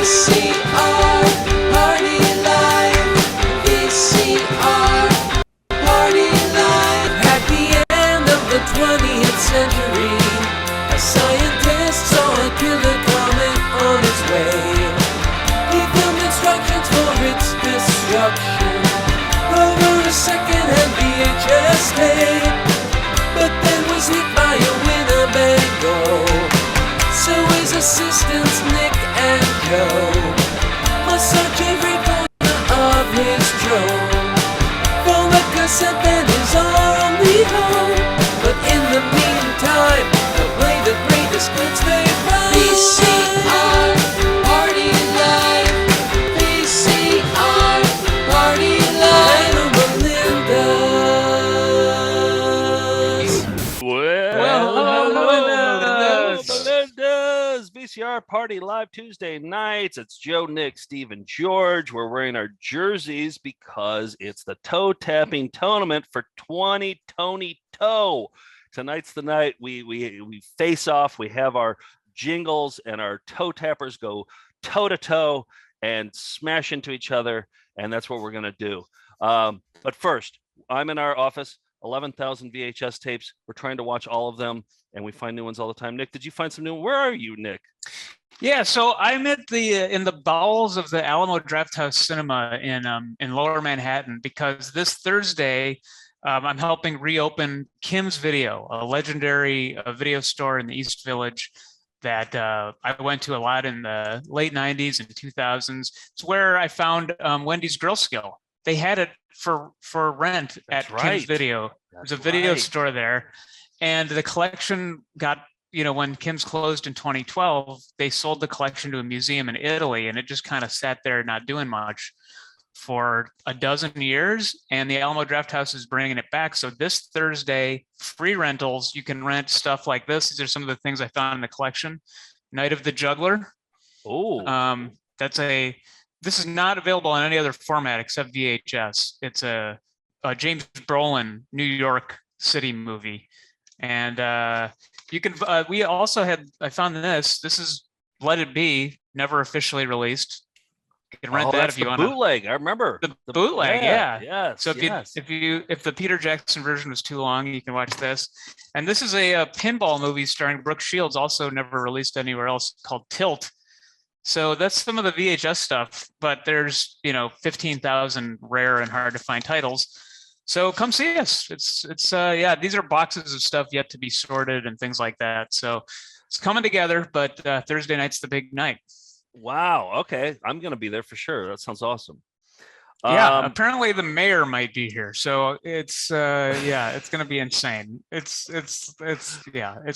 VCR Party Live. VCR Party Live. At the end of the 20th century, a scientist saw a killer comet on its way. He filmed instructions for its destruction over a second-hand VHS tape, but then was hit by a Winnebago. So his assistants Nick and Joe must search every corner of his drone for the cassette that is only home. But in the meantime, they'll play the greatest hits they find. VCR Party Live. VCR Party Live. Melinda's. Melinda's VCR Party Live Tuesday nights. It's Joe, Nick, Steve, and George. We're wearing our jerseys because it's the toe-tapping tournament for 2020 Toe. Tonight's the night we face off. We have our jingles and our toe tappers go toe to toe and smash into each other, and that's what we're gonna do. But first, I'm in our office. 11,000 VHS tapes. We're trying to watch all of them, and we find new ones all the time. Nick, did you find some new? Where are you, Nick? Yeah, so I'm at the in the bowels of the Alamo Drafthouse Cinema in Lower Manhattan because this Thursday I'm helping reopen Kim's Video, a legendary video store in the East Village that I went to a lot in the late 90s and 2000s. It's where I found Wendy's Grill Skill. They had it for rent at Kim's Video. There's a video store there, and the collection got, when Kim's closed in 2012, they sold the collection to a museum in Italy, and it just kind of sat there not doing much for a dozen years, and the Alamo Drafthouse is bringing it back. So this Thursday, free rentals. You can rent stuff like this. These are some of the things I found in the collection. Night of the Juggler. Oh, This is not available in any other format except VHS. It's a James Brolin New York City movie, and you can. We also I found this. This is Let It Be, never officially released. You can rent that if you want. Bootleg. I remember the bootleg. Yeah. Yes. So if the Peter Jackson version was too long, you can watch this. And this is a pinball movie starring Brooke Shields, also never released anywhere else, called Tilt. So that's some of the VHS stuff, but there's 15,000 rare and hard to find titles. So come see us. It's these are boxes of stuff yet to be sorted and things like that. So it's coming together, but Thursday night's the big night. Wow. Okay, I'm gonna be there for sure. That sounds awesome. Yeah, apparently the mayor might be here, so it's it's gonna be insane. It's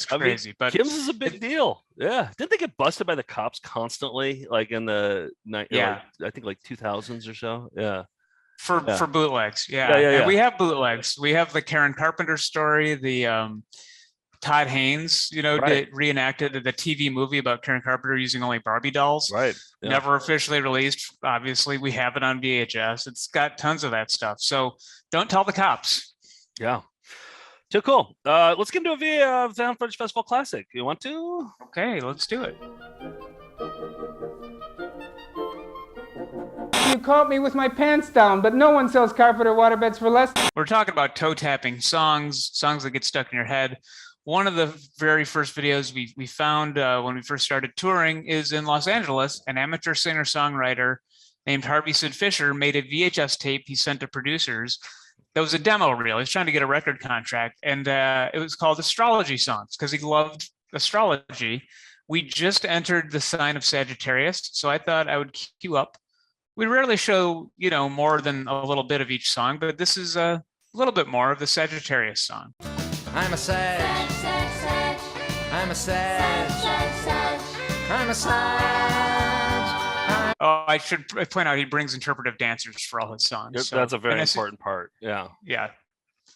crazy. But Kim's is a big deal. Yeah, didn't they get busted by the cops constantly, like in the I think like 2000s or so? Yeah, for bootlegs. Yeah. And we have bootlegs. We have the Karen Carpenter story, the Todd Haynes, reenacted the TV movie about Karen Carpenter using only Barbie dolls. Right. Yeah. Never officially released. Obviously, we have it on VHS. It's got tons of that stuff. So don't tell the cops. Yeah. Too cool. Let's get into a Sound Footage Festival Classic. You want to? Okay, let's do it. You caught me with my pants down, but no one sells carpet or waterbeds for less. We're talking about toe tapping songs that get stuck in your head. One of the very first videos we found when we first started touring is in Los Angeles. An amateur singer-songwriter named Harvey Sid Fisher made a VHS tape he sent to producers. That was a demo reel. He was trying to get a record contract, and it was called Astrology Songs because he loved astrology. We just entered the sign of Sagittarius, so I thought I would cue up. We rarely show, more than a little bit of each song, but this is a little bit more of the Sagittarius song. I'm a Sag. I'm a Sag. I'm a Sag. Oh, I should point out he brings interpretive dancers for all his songs. So, that's a very important part. Yeah. Yeah.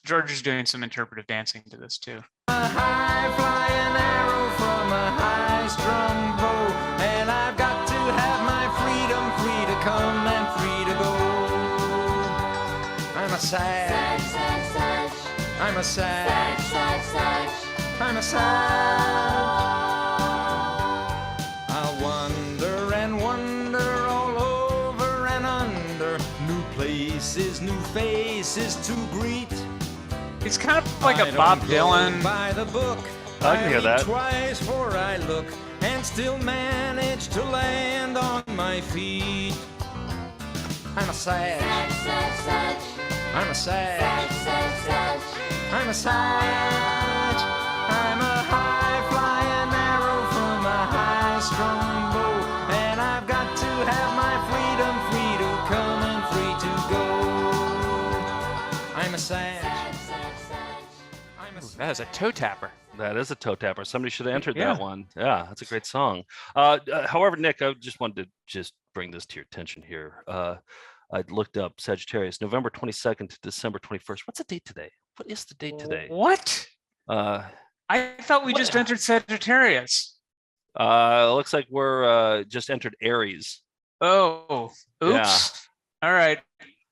George is doing some interpretive dancing to this too. A high flying arrow from a high strung bow, and I've got to have my freedom, free to come and free to go. I'm a Sag. I'm a Sag. I'm a Sag. I'll wonder and wonder places, new faces to greet. He's kind of like a Bob Dylan. By the book, I can hear that. Twice before I look, and still manage to land on my feet. I'm a sage. I'm a sage. I'm a sage. I'm a high-flying arrow from a high-strung bow, and I've got to have my freedom, free to come and free to go. I'm a sage. That is a toe tapper. That is a toe tapper. Somebody should have entered Yeah. that one. Yeah, that's a great song. However, Nick, I just wanted to just bring this to your attention here. I looked up Sagittarius, November 22nd to December 21st. What's the date today? What is the date today? What? Uh, I thought we just entered Sagittarius. looks like we're just entered Aries. Oh, oops. Yeah. All right.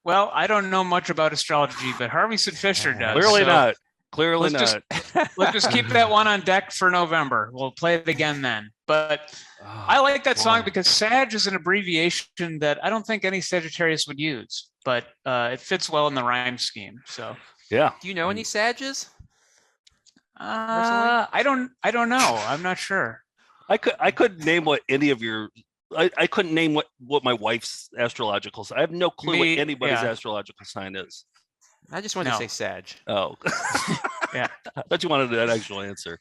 Well, I don't know much about astrology, but Harvey Sid Fisher does. Clearly so not. Clearly let's not. let's just keep that one on deck for November. We'll play it again then. But I like that song because Sag is an abbreviation that I don't think any Sagittarius would use, but it fits well in the rhyme scheme. So Yeah. Do you know any Sages? I don't know. I'm not sure. I couldn't name what any of your. I couldn't name what my wife's astrological sign. I have no clue what anybody's astrological sign is. I just wanted to say Sag. Oh, Yeah. I thought you wanted that actual answer.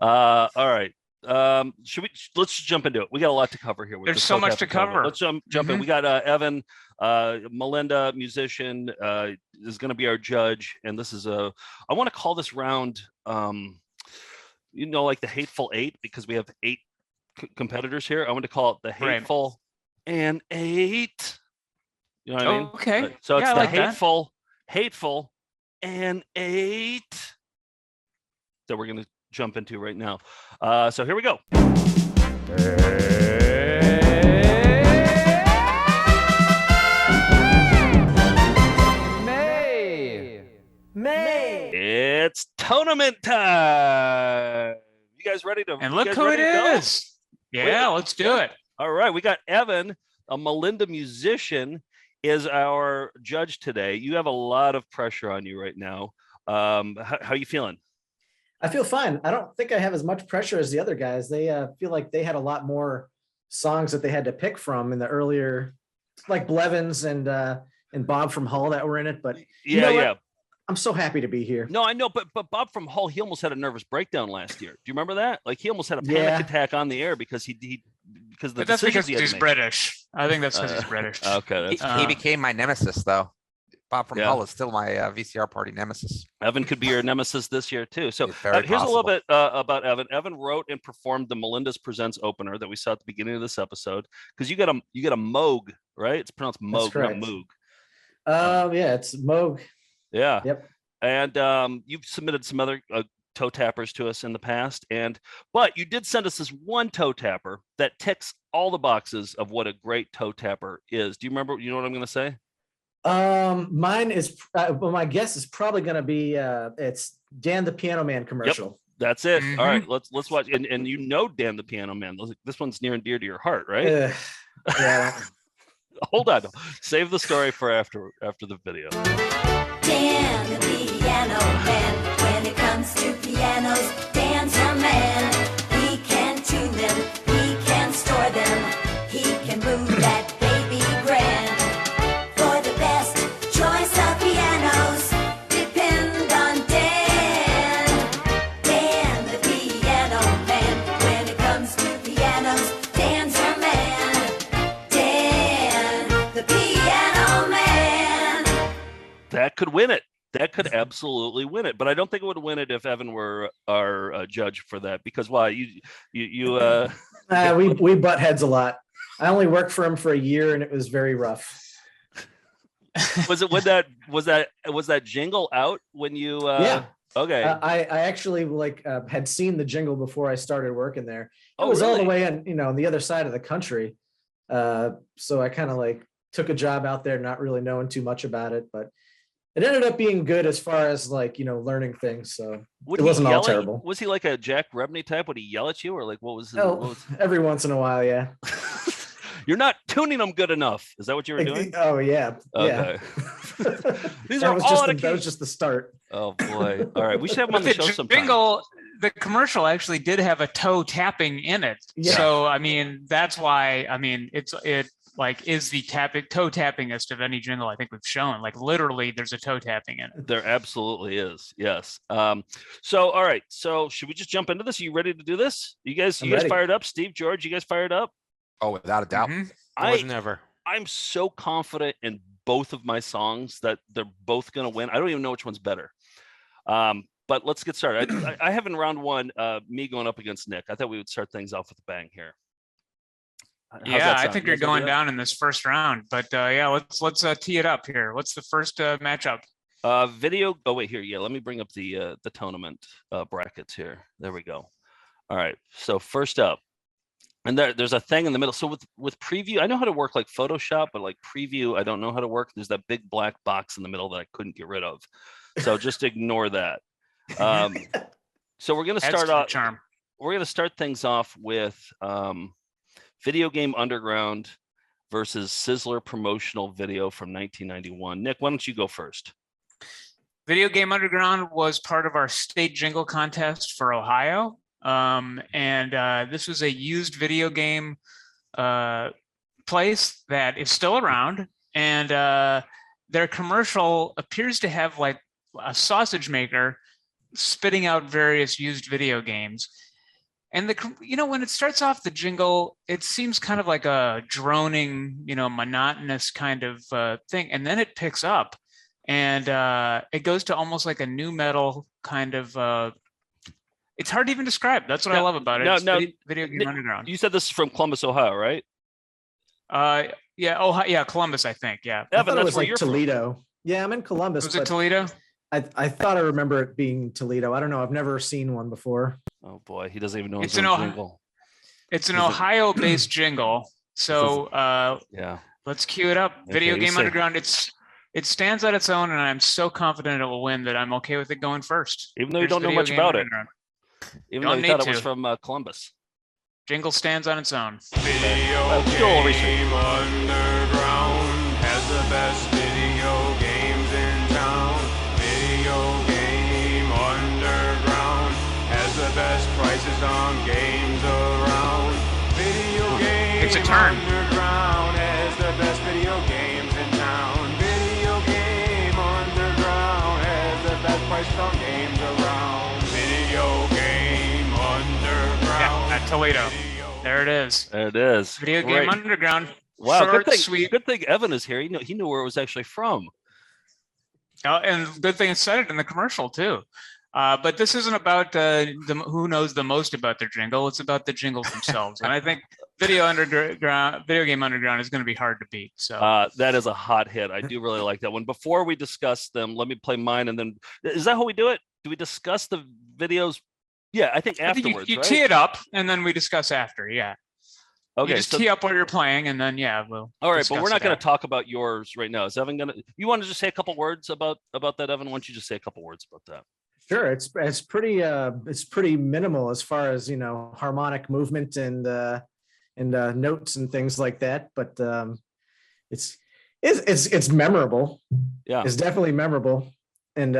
All right. Let's jump into it. We got a lot to cover here. There's so much to cover. Let's jump in. We got Evan, Melinda, musician, is going to be our judge, and this is I want to call this round, like the Hateful Eight, because we have 8 competitors here. I want to call it the Hateful and 8. You know what I mean? Okay. So it's Yeah, I the like that. hateful and 8 that we're going to jump into right now. So here we go. May. It's tournament time. You guys ready to? And look you guys who it ready to go? is. Yeah, let's do it. All right, we got Evan, a Melinda musician, is our judge today. You have a lot of pressure on you right now. How are you feeling? I feel fine. I don't think I have as much pressure as the other guys. They feel like they had a lot more songs that they had to pick from in the earlier, like Blevins and Bob from Hull that were in it. But you know what? I'm so happy to be here. No, I know, but Bob from Hull, he almost had a nervous breakdown last year. Do you remember that? Like he almost had a panic attack on the air because because that's because he's British. I think that's because he's British. Okay, He became my nemesis, though. Bob from Hull is still my VCR Party nemesis. Evan could be your nemesis this year too. So Very here's a little possible. bit about Evan. Evan wrote and performed the Melinda's Presents opener that we saw at the beginning of this episode. Because you got a Moog, right? It's pronounced Moog, not Moog. Yeah, it's Moog. Yeah. Yep. And you've submitted some other toe tappers to us in the past, but you did send us this one toe tapper that ticks all the boxes of what a great toe tapper is. Do you remember? You know what I'm going to say? Mine is. Well, my guess is probably going to be. It's Dan the Piano Man commercial. Yep, that's it. All right, let's watch. And Dan the Piano Man. This one's near and dear to your heart, right? Yeah. Hold on. Save the story for after the video. Dan the piano man. When it comes to pianos, Dan's our man. He can tune them, he can store them, he can move that baby grand. For the best choice of pianos, depend on Dan. Dan the piano man. When it comes to pianos, Dan's our man. Dan the piano man. That could win it. That could absolutely win it. But I don't think it would win it if Evan were our judge for that. Because why? You we butt heads a lot. I only worked for him for a year, and it was very rough. was that jingle out when you? Yeah. Okay. I actually had seen the jingle before I started working there. It Oh, was all the really? way on the other side of the country. So I kind of took a job out there, not really knowing too much about it, but it ended up being good as far as learning things. So Would it he wasn't all yell at- terrible. Was he like a Jack Rebney type? Would he yell at you, or what was? Every once in a while, yeah. You're not tuning them good enough. Is that what you were doing? Oh yeah, yeah. Okay. These That are was all just out the, of that was key. just the start. Oh boy! All right, we should have him on But the the show sometime. jingle, the commercial actually did have a toe tapping in it. Yeah. So I mean, that's why I mean it like is the toe tappingest of any jingle I think we've shown. Like literally, there's a toe tapping in it. There absolutely is. Yes. So all right. So should we just jump into this? Are you ready to do this? You guys ready. fired up? Steve, George, you guys fired up? Oh, without a doubt. Mhm. More than ever. I'm so confident in both of my songs that they're both going to win. I don't even know which one's better. But let's get started. I have in round one, me going up against Nick. I thought we would start things off with a bang here. How's Yeah, that I sound? think You you're guys wanna going do that? down in this first round. But yeah, let's tee it up here. What's the first matchup? Video. Oh wait, here. Yeah, let me bring up the tournament brackets here. There we go. All right. So first up, and there's a thing in the middle. So with preview, I know how to work like Photoshop, but like preview, I don't know how to work. There's that big black box in the middle that I couldn't get rid of. So just ignore that. So we're gonna Adds start to the off. charm. We're gonna start things off with Video Game Underground versus Sizzler promotional video from 1991. Nick, why don't you go first? Video Game Underground was part of our state jingle contest for Ohio. And this was a used video game place that is still around. And their commercial appears to have like a sausage maker spitting out various used video games. And when it starts off the jingle, it seems kind of like a droning, monotonous kind of thing. And then it picks up and it goes to almost like a new metal kind of, it's hard to even describe. That's what I love about it. It's Video Game Underground. You said this is from Columbus, Ohio, right? Yeah. Ohio, yeah, Columbus, I think. Yeah. I Evan, thought it that's was where like you're from. Toledo. Yeah, I'm in Columbus. Was it but Toledo? I thought I remember it being Toledo. I don't know. I've never seen one before. Oh boy, he doesn't even know It's his an own Ohio- jingle. It's an Ohio-based jingle. So Yeah. let's cue it up. Video Okay, Game you say- Underground. It stands on its own, and I'm so confident it will win that I'm okay with it going first. Even though you Here's don't know Video much Game about it. Underground. Even though Don't you thought need it was to. from Columbus. Jingle stands on its own. Let's do a little research. Underground has the best video games in town. Video Game Underground has the best prices on games around. Video Game It's a turn. Underground has the best video games in town. Video Game Underground has the best prices on games around. Video Game Underground. Yeah, at Toledo. There it is. There it is. Video Great. Game Underground. Wow, Short, good thing. sweet. Good thing Evan is here. He knew where it was actually from. And good thing it said it in the commercial too. But this isn't about who knows the most about their jingle. It's about the jingles themselves. And I think Video Game Underground is going to be hard to beat. So That is a hot hit. I do really like that one. Before we discuss them, let me play mine, and then is that how we do it? Do we discuss the videos? Yeah, I think I think afterwards. you right? tee it up, and then we discuss after. Yeah. Okay, You just so tee up what you're playing, and then we'll. all right, but discuss we're not it going to after. talk about yours right now. Is Evan going to? You want to just say a couple words about that, Evan? Why don't you just say a couple words about that? Sure, it's pretty minimal as far as harmonic movement and notes and things like that. But it's memorable. Yeah. It's definitely memorable, and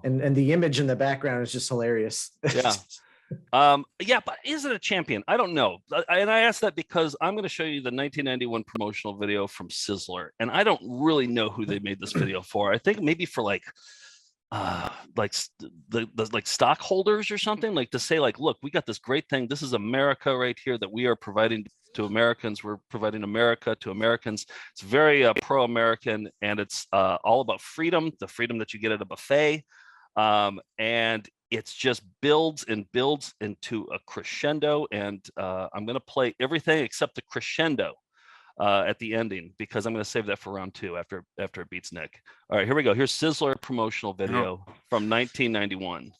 the image in the background is just hilarious. Yeah. Yeah, but is it a champion? I don't know. And I asked that because I'm going to show you the 1991 promotional video from Sizzler, and I don't really know who they made this video for. I think maybe for like stockholders or something, like to say like, look, we got this great thing. This is America right here that we are providing to Americans. We're providing America to Americans. It's very pro-American, and it's all about freedom, the freedom that you get at a buffet. And it's just builds and builds into a crescendo. And I'm going to play everything except the crescendo at the ending, because I'm going to save that for round two after it beats Nick. All right, here we go. Here's Sizzler promotional video from 1991.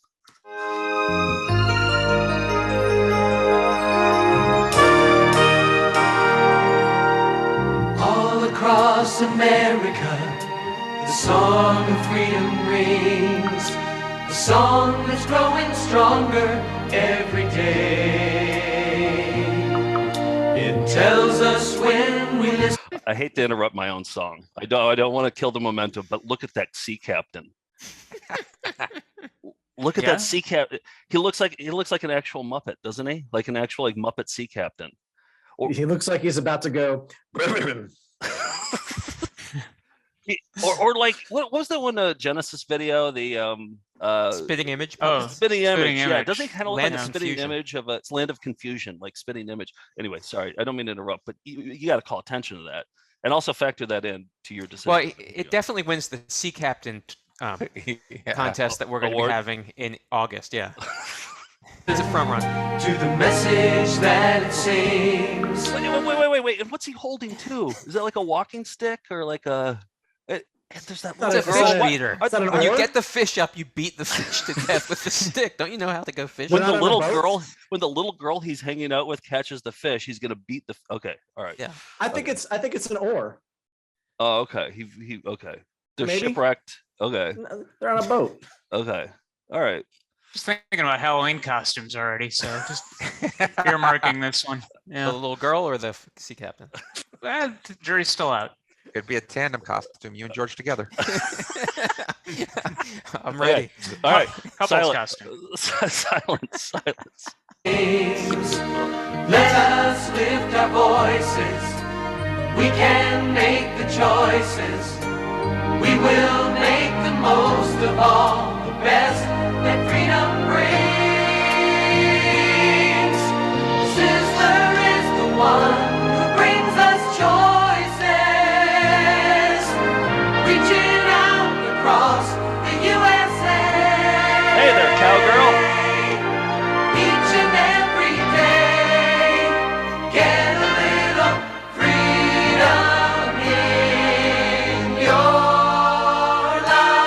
All across America, the song of freedom rings, a song that's growing stronger every day. It tells us when we listen. I hate to interrupt my own song. I don't want to kill the momentum, but look at that sea captain. Look at that sea captain. He looks like an actual Muppet, doesn't he? Like an actual like Muppet sea captain. He looks like he's about to go. or like what was that one Genesis video? The Spitting image. spitting image. Yeah, image. doesn't it kind of look Land like a of spitting confusion. image of it's Land of Confusion, like spitting image. Anyway, sorry, I don't mean to interrupt, but you got to call attention to that and also factor that in to your decision. Well, it definitely wins the Sea Captain contest that we're going to be Award? having in August. Yeah. It's a front run. To the message that it sings. Wait. And what's he holding too? Is that like a walking stick or like a? There's that Not little It's a a girl. fish what- beater. Is that an When you oar? get the fish up, you beat the fish to death with the stick. Don't you know how to go fishing? When Not the on a little boat? girl he's hanging out with catches the fish, he's gonna beat the. Okay, all right. Yeah. I think it's an oar. Oh, okay. He okay. They're Maybe. shipwrecked. Okay. They're on a boat. Okay. All right. Just thinking about Halloween costumes already, so just earmarking this one. The Yeah, little girl or the sea captain? the jury's still out. It'd be a tandem costume, you and George together. I'm ready. All right. Couple's Silence. Let us lift our voices. We can make the choices. We will make the most of all the best that freedom brings. Sizzler is the one who brings us choices. Reaching out across the USA. Hey there, cowgirl. Each and every day, get a little freedom in your life.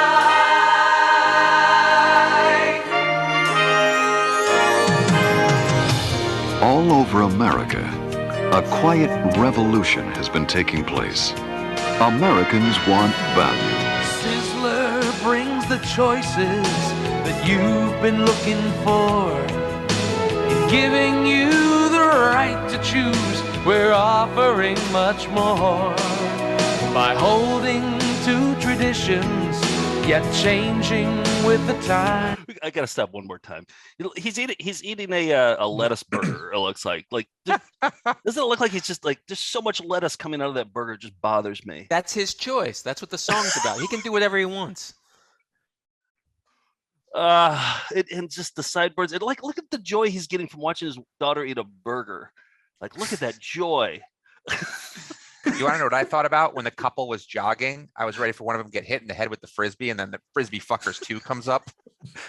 All over America, a quiet revolution has been taking place. Americans want value. Sizzler brings the choices that you've been looking for. In giving you the right to choose, we're offering much more. By holding to traditions, yet changing with the time. I gotta stop one more time. He's eating a lettuce burger. It looks like doesn't it look like he's just like there's so much lettuce coming out of that burger, it just bothers me. That's his choice. That's what the song's about. He can do whatever he wants. And just the sideboards. And look at the joy he's getting from watching his daughter eat a burger. Like, look at that joy. You want to know what I thought about when the couple was jogging? I was ready for one of them to get hit in the head with the frisbee, and then the frisbee fuckers 2 comes up.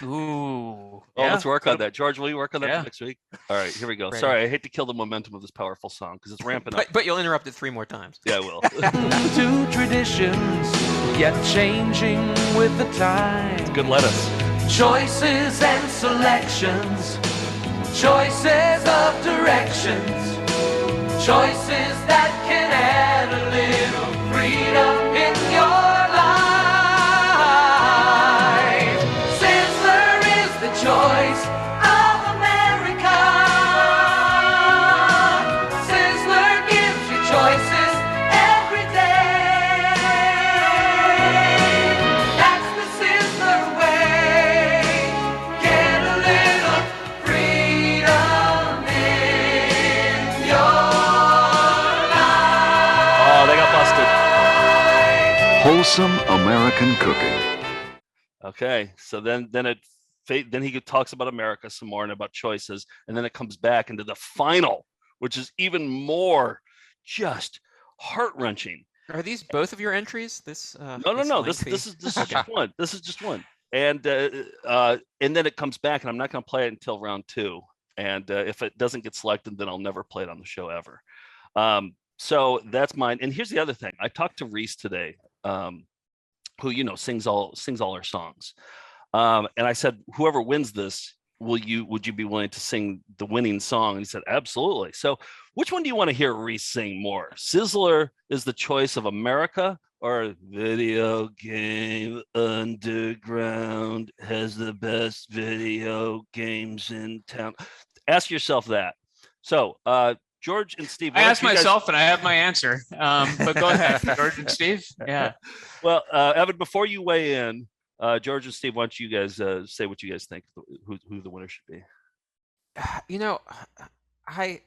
Ooh. Oh, let's work on that. George, will you work on that Yeah. for next week? All right, here we go. Ready. Sorry, I hate to kill the momentum of this powerful song because it's ramping up. But you'll interrupt it 3 more times. Yeah, I will. To traditions, yet changing with the time. Good lettuce. Choices and selections, choices of directions, choices that can add a little freedom in your life. Sizzler is the choice of America. Sizzler gives you choices every day. That's the Sizzler way. Get a little freedom in your life. Oh, they got busted. Wholesome American cooking. Okay, so then he talks about America some more and about choices, and then it comes back into the final, which is even more just heart-wrenching. Are these both of your entries? This No. This is just one. This is just one. And then it comes back, and I'm not going to play it until round 2. And if it doesn't get selected, then I'll never play it on the show ever. So that's mine. And here's the other thing. I talked to Reese today, who sings all our songs. And I said, whoever wins this, would you be willing to sing the winning song? And he said, absolutely. So which one do you want to hear Reese sing more? Sizzler is the choice of America, or Video Game Underground has the best video games in town? Ask yourself that. So George and Steve. I asked myself, and I have my answer. But go ahead, George and Steve. Yeah. Well, Evan, before you weigh in, George and Steve, why don't you guys say what you guys think who the winner should be? You know, I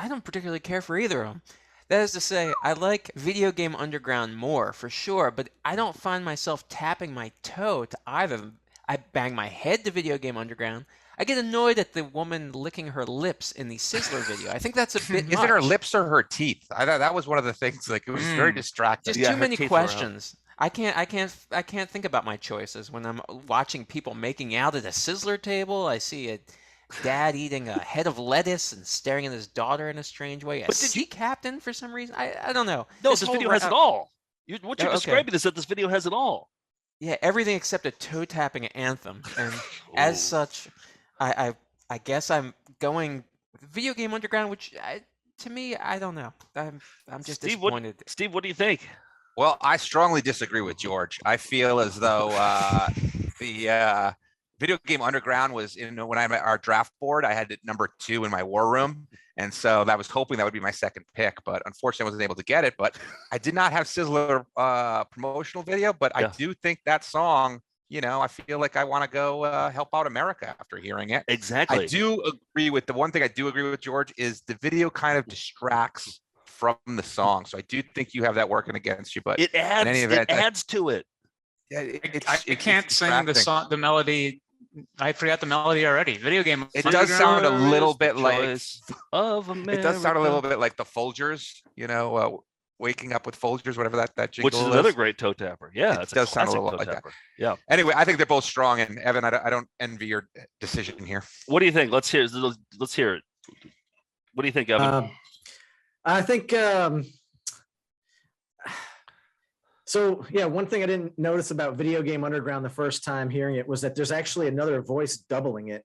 don't particularly care for either of them. That is to say, I like Video Game Underground more, for sure, but I don't find myself tapping my toe to either of them. I bang my head to Video Game Underground. I get annoyed at the woman licking her lips in the Sizzler video. I think that's a bit Is it her lips or her teeth? I thought that was one of the things. Like, it was very distracting. Just too many questions. I can't think about my choices when I'm watching people making out at a Sizzler table. I see a dad eating a head of lettuce and staring at his daughter in a strange way. A sea captain for some reason. I don't know. No, this video has it all. What you're describing is that this video has it all. Yeah, everything except a toe tapping anthem, and as such, I guess I'm going Video Game Underground, which to me, I don't know. I'm just disappointed. Steve, what do you think? Well, I strongly disagree with George. I feel as though the Video Game Underground was when I met our draft board. I had it number 2 in my war room, and so I was hoping that would be my second pick. But unfortunately, I wasn't able to get it. But I did not have Sizzler promotional video. But I do think that song. You know, I feel like I want to go help out America after hearing it. Exactly. I do agree with the one thing I do agree with George is the video kind of distracts from the song. So I do think you have that working against you, but it adds, in any event, it adds to it. Yeah, I can't sing the song, the melody. I forgot the melody already. Video Game. It does sound a little bit like of America. It does sound a little bit like the Folgers, you know, waking up with Folgers, whatever that jingle which is another great toe tapper. Yeah, it does sound a little like that. Yeah. Anyway, I think they're both strong, and Evan, I don't envy your decision here. What do you think? Let's hear it. What do you think, Evan? I think so. Yeah, one thing I didn't notice about Video Game Underground the first time hearing it was that there's actually another voice doubling it.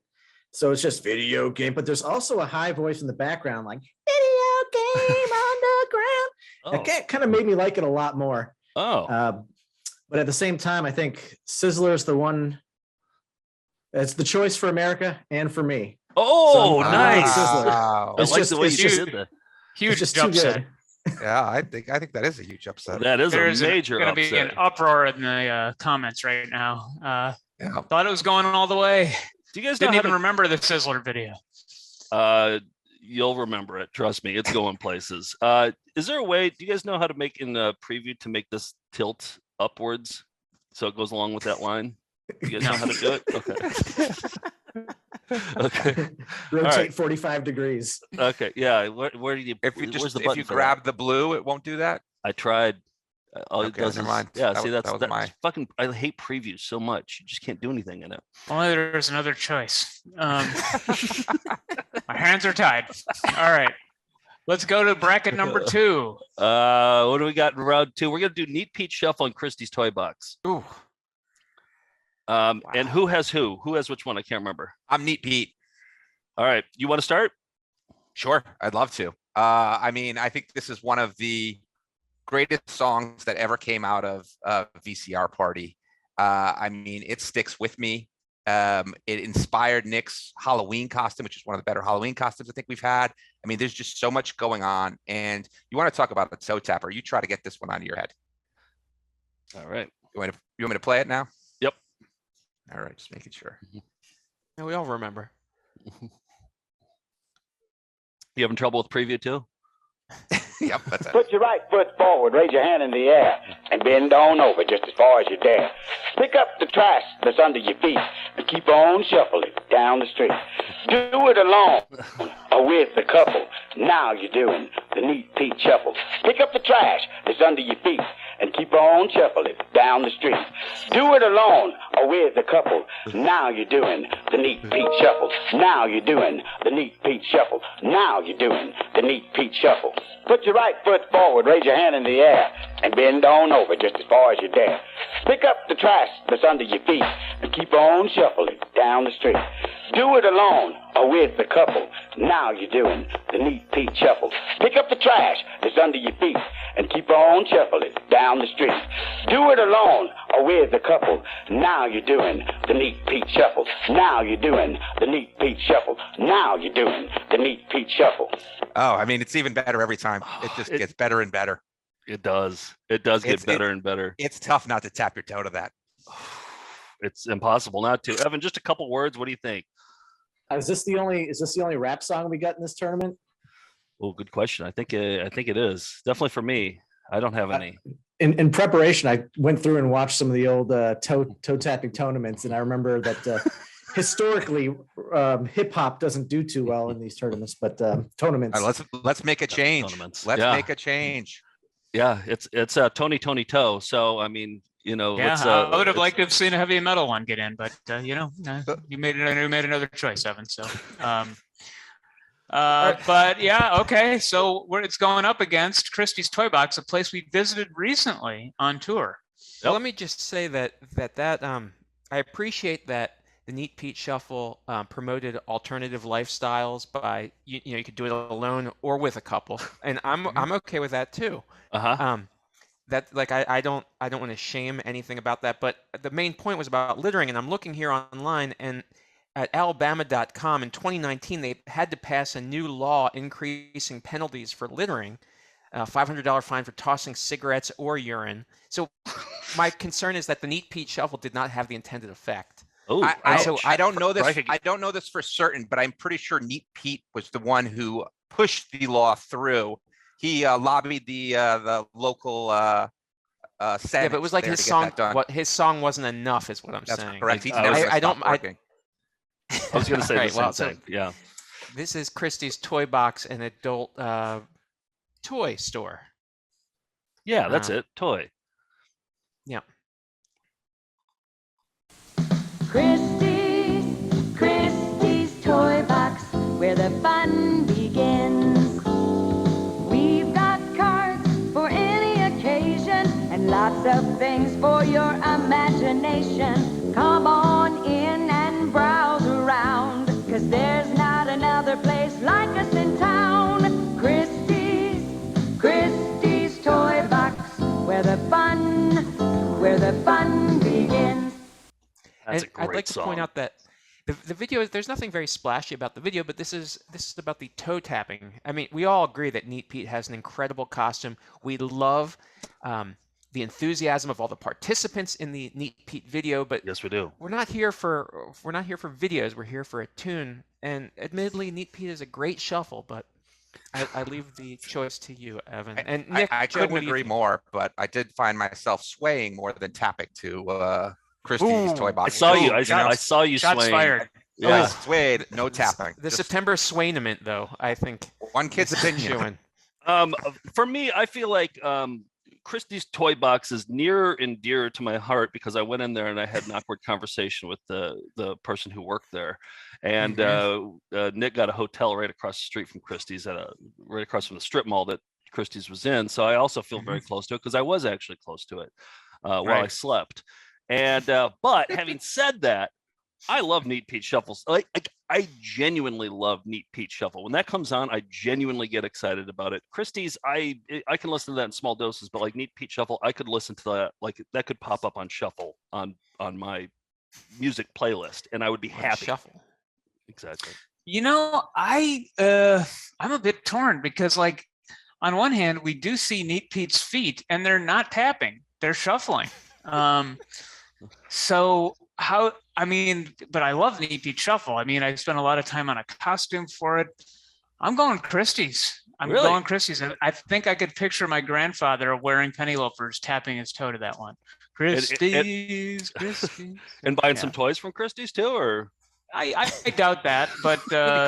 So it's just video game, but there's also a high voice in the background, like Video Game Underground. That kind of made me like it a lot more. But at the same time, I think Sizzler is the one. It's the choice for America and for me. Oh, so nice! Sizzler. I like the way you said that. Huge just upset. Yeah, I think that is a huge upset. That is There's a major going to be an uproar in the comments right now. Thought it was going all the way. Do you guys didn't even remember the Sizzler video? You'll remember it. Trust me, it's going places. Is there a way? Do you guys know how to make in the preview to make this tilt upwards so it goes along with that line? You guys know how to do it? Okay. Okay. Rotate 45 degrees. Okay. Yeah. Where do you? If you grab the blue, it won't do that. I tried. All it does never is, mind. yeah. That That's my fucking. I hate previews so much. You just can't do anything in it. Only there's another choice. My hands are tied. All right. Let's go to bracket number 2. What do we got in round 2? We're gonna do Neat Pete Shuffle and Christie's Toy Box. Ooh. Wow. And who has who? Who has which one? I can't remember. I'm Neat Pete. All right. You want to start? Sure. I'd love to. I mean, I think this is one of the greatest songs that ever came out of VCR Party. I mean, it sticks with me. It inspired Nick's Halloween costume, which is one of the better Halloween costumes I think we've had. I mean, there's just so much going on. And you want to talk about the toe tapper. You try to get this one out of your head. All right. You want me to play it now? Yep. All right. Just making sure. Yeah, we all remember. You having trouble with preview too? Yep, that's it. Put your right foot forward, raise your hand in the air, and bend on over just as far as you dare. Pick up the trash that's under your feet and keep on shuffling down the street. Do it alone or with a couple. Now you're doing the Neat Pete Shuffle. Pick up the trash that's under your feet and keep on shuffling down the street. Do it alone or with a couple. Now you're doing the Neat Pete Shuffle. Now you're doing the Neat Pete Shuffle. Now you're doing the Neat Pete Shuffle. Put your right foot forward, raise your hand in the air, and bend on over just as far as you dare. Pick up the trash that's under your feet and keep on shuffling down the street. Do it alone or with a couple. Now you're doing the Neat Pete Shuffle. Pick up the trash that's under your feet and keep on shuffling down the street. Do it alone or with a couple. Now you're doing the Neat Pete Shuffle. Now you're doing the Neat Pete Shuffle. Now you're doing the Neat Pete Shuffle. Oh, I mean, it's even better every time. It just gets better and better. It does. It does get It's- better and better. It's tough not to tap your toe to that. It's impossible not to. Evan, just a couple words. What do you think? Is this the only rap song we got in this tournament? Well, good question. I think it is definitely for me. I don't have any. In preparation, I went through and watched some of the old toe tapping tournaments, and I remember that historically hip hop doesn't do too well in these tournaments, but tournaments. All right, let's make a change. Tournaments. Let's Yeah. make a change. Yeah, it's Tony Toe. So I mean, Yeah, I would have liked to have seen a heavy metal one get in, but you made another choice, Evan. So, but yeah, okay. So it's going up against Christie's Toy Box, a place we visited recently on tour. Well, let me just say that I appreciate that the Neat Pete Shuffle promoted alternative lifestyles by you could do it alone or with a couple, and I'm okay with that too. That like I don't want to shame anything about that, but the main point was about littering, and I'm looking here online, and at Alabama.com in 2019 they had to pass a new law increasing penalties for littering, $500 fine for tossing cigarettes or urine. So my concern is that the Neat Pete Shuffle did not have the intended effect. Oh, I don't know this. I don't know this for certain, but I'm pretty sure Neat Pete was the one who pushed the law through. He lobbied the local Senate. Yeah, but it was like his song. What his song wasn't enough, is what I'm That's saying. correct. I don't. I was going to say Right, the same well, thing. Yeah. This is Christie's Toy Box, an adult toy store. Yeah, that's it. Toy. Yeah. Christie's Toy Box, where the fun begins. We've got cards for any occasion and lots of things for your imagination. Come on in and browse around, 'cause there's not another place like us in town. Christie's Toy Box, where the fun begins. That's a And great I'd like to point song. out that the video, there's nothing very splashy about the video, but this is about the toe tapping. I mean, we all agree that Neat Pete has an incredible costume. We love the enthusiasm of all the participants in the Neat Pete video, but Yes, we do. we're not here for videos. We're here for a tune. And admittedly, Neat Pete is a great shuffle, but I leave the choice to you, Evan. And Nick, I Joe, couldn't what do you agree think? more, but I did find myself swaying more than tapping to Christie's Toy I Box. saw you. Ooh, I saw you Shots swaying. fired. I Yeah. swayed, no tapping. The Just September Swainament, though, I think. one kid's opinion. For me, I feel like Christie's Toy Box is near and dear to my heart because I went in there and I had an awkward conversation with the person who worked there, and Nick got a hotel right across the street from Christie's right across from the strip mall that Christie's was in. So I also feel very close to it because I was actually close to it while I slept. And but having said that, I love Neat Pete Shuffles. Like I genuinely love Neat Pete Shuffle. When that comes on, I genuinely get excited about it. Christie's, I can listen to that in small doses, but like Neat Pete Shuffle, I could listen to that. Like that could pop up on Shuffle on my music playlist, and I would be happy. Shuffle. Exactly. I'm a bit torn because, like, on one hand, we do see Neat Pete's feet, and they're not tapping; they're shuffling. So how? I mean, but I love Neat Pete Shuffle. I mean, I spent a lot of time on a costume for it. I'm going Christie's. Really? Going Christie's. I think I could picture my grandfather wearing penny loafers, tapping his toe to that one. Christie's. And buying some toys from Christie's too, or I doubt that, but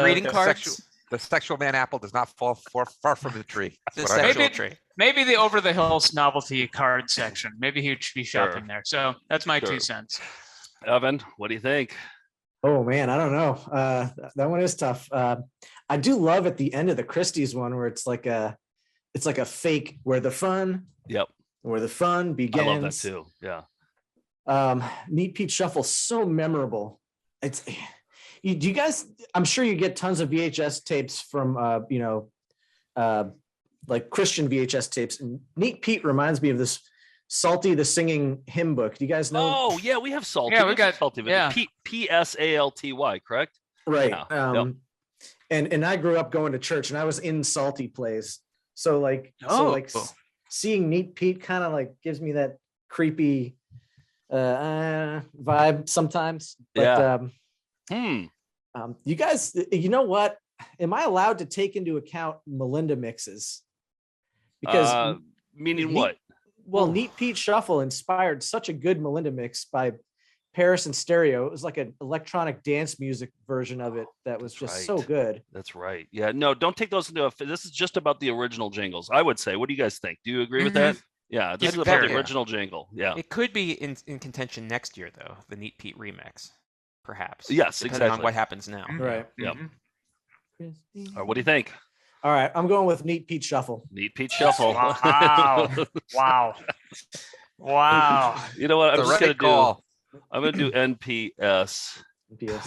Greeting cards. The sexual man apple does not fall far from the tree. The That's what I heard. sexual tree. maybe the over the hills novelty card section. Maybe he should be shopping there. So that's my 2 cents. Evan, what do you think? Oh man, I don't know. That one is tough. I do love at the end of the Christie's one where it's like a fake where the fun begins. I love that too. Yeah. Neat Pete Shuffle, so memorable. Do you guys? I'm sure you get tons of VHS tapes from like Christian VHS tapes. And Neat Pete reminds me of this Salty the Singing Hymn Book. Do you guys know? Oh yeah, we have Salty. Yeah, we got Salty. yeah. PSALTY, correct? Right. Yeah. and I grew up going to church, and I was in salty plays. So like, seeing Neat Pete kind of like gives me that creepy vibe sometimes. But you guys, you know what? Am I allowed to take into account Melinda mixes? Because meaning what? Well, Neat Pete Shuffle inspired such a good Melinda mix by Paris and Stereo. It was like an electronic dance music version of it that was just so good. That's right. Yeah, no, don't take those into effect. This is just about the original jingles, I would say. What do you guys think? Do you agree with that? Yeah, this is about the original jingle. Yeah. It could be in contention next year, though, the Neat Pete remix, perhaps. Yes, depending exactly. on what happens now. Right. Yep. All right, what do you think? All right, I'm going with Neat Pete Shuffle. Neat Pete Shuffle. Wow. Wow. You know what? I'm The just right gonna call. I'm gonna do NPS.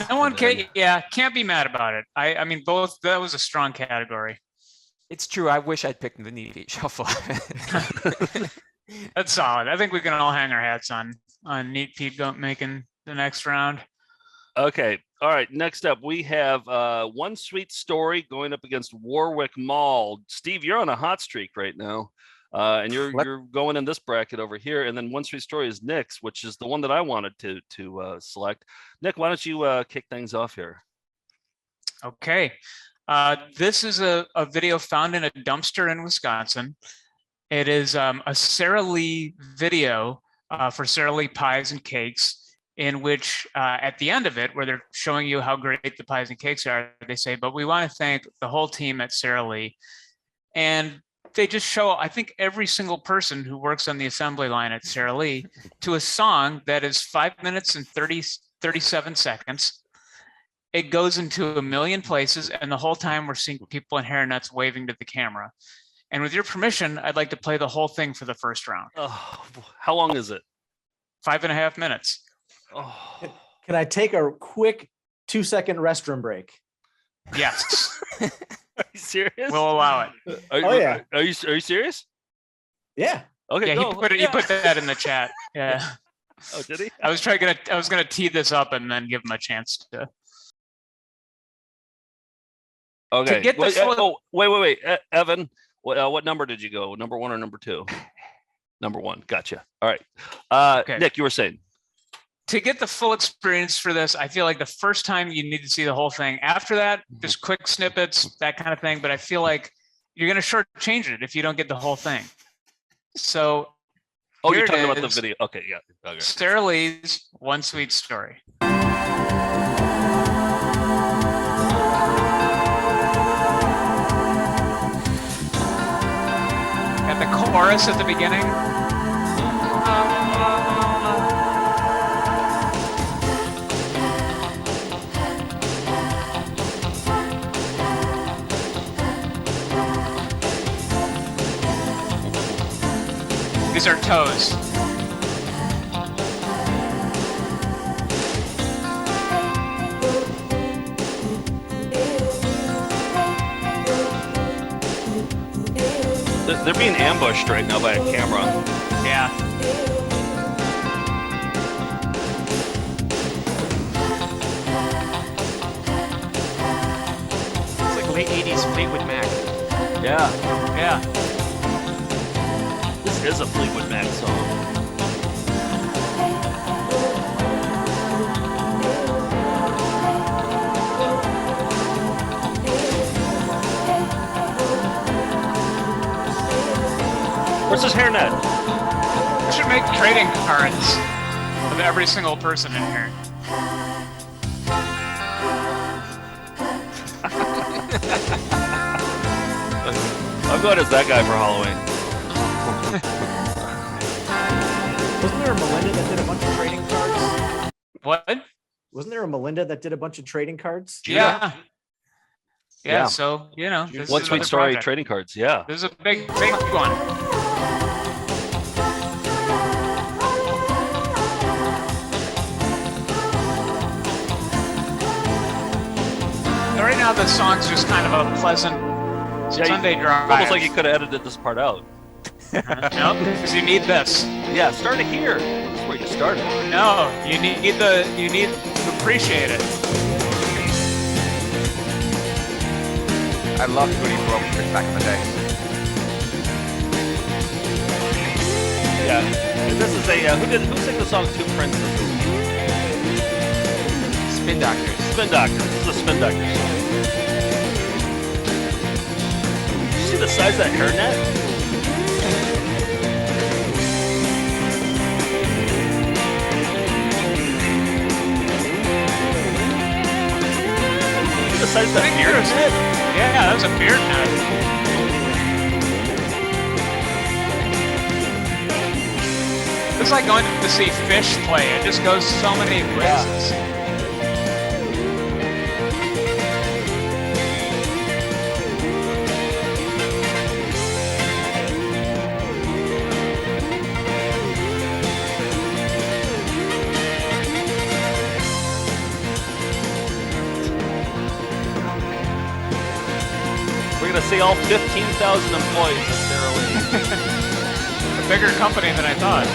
No one can't be mad about it. I mean, both, that was a strong category. It's true. I wish I'd picked the Neat Pete Shuffle. That's solid. I think we can all hang our hats on Neat Pete making the next round. Okay. All right. Next up, we have One Sweet Story going up against Warwick Mall. Steve, you're on a hot streak right now. And you're going in this bracket over here. And then One Sweet Story is Nick's, which is the one that I wanted to select. Nick, why don't you kick things off here? Okay. This is a video found in a dumpster in Wisconsin. It is a Sara Lee video for Sara Lee pies and cakes, in which at the end of it, where they're showing you how great the pies and cakes are, they say, but we want to thank the whole team at Sara Lee. And they just show, I think, every single person who works on the assembly line at Sara Lee to a song that is 5 minutes and 37 seconds. It goes into a million places, and the whole time we're seeing people in hairnets waving to the camera. And with your permission, I'd like to play the whole thing for the first round. Oh, how long is it? 5.5 minutes. Oh. Can I take a quick 2-second restroom break? Yes. Are you serious? We'll allow it. Yeah. Are you serious? Yeah. Okay. Yeah, go. he put that in the chat. Yeah. Oh, did he? I was gonna tee this up and then give him a chance to. Okay. To get the wait. Evan, what number did you go? Number 1 or number 2? Number 1. Gotcha. All right. Okay. Nick, you were saying. To get the full experience for this, I feel like the first time you need to see the whole thing. After that, just quick snippets, that kind of thing. But I feel like you're going to shortchange it if you don't get the whole thing. So, Oh, here you're it talking about the is. video. Okay, yeah. Okay. Sara Lee's One Sweet Story. Got the chorus at the beginning. These are toes. They're being ambushed right now by a camera. Yeah. It's like late 80s Fleetwood Mac. Yeah. Yeah. This is a Fleetwood Mac song. Where's his hairnet? We should make trading cards of every single person in here. I'm going as that guy for Halloween. Wasn't there a Melinda that did a bunch of trading cards? What? Wasn't there a Melinda that did a bunch of trading cards? Yeah. Yeah. Yeah, so, you know. this One is Sweet another Story project. trading cards. Yeah. This is a big one. Right now, the song's just kind of a pleasant Sunday drive. Almost like you could have edited this part out. No, because you need this. Yeah, start it here. That's where you started. No, you need to appreciate it. I loved Booty Broken back in the day. Yeah. And this is a who sang the song Two Princes? Spin Doctors. Spin Doctors. This is a Spin Doctors song. You see the size of that hairnet? The size of that beard net? Yeah, that was a beard net. It's like going to see Fish play. It just goes so many places. We're gonna see all 15,000 employees at Sara Lee. A bigger company than I thought.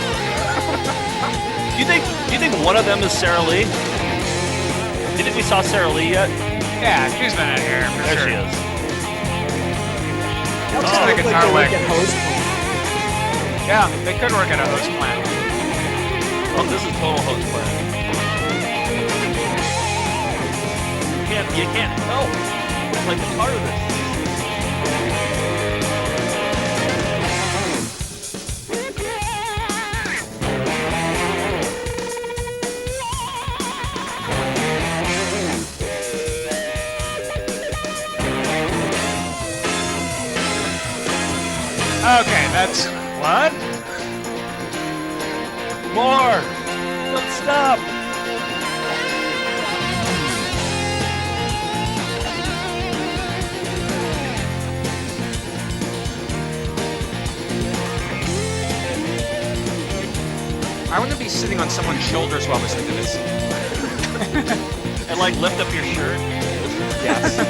Do you think one of them is Sara Lee? Do you think we saw Sara Lee yet? Yeah, she's been in here for There sure. she is. Looks Oh, like the they guitar work lick. at host. Yeah, they could work at a host plant. Oh, this is total host plan. You can't help like a part of this. Okay, that's what? More! Don't stop! I want to be sitting on someone's shoulders while listening to this. And like lift up your shirt. Yes.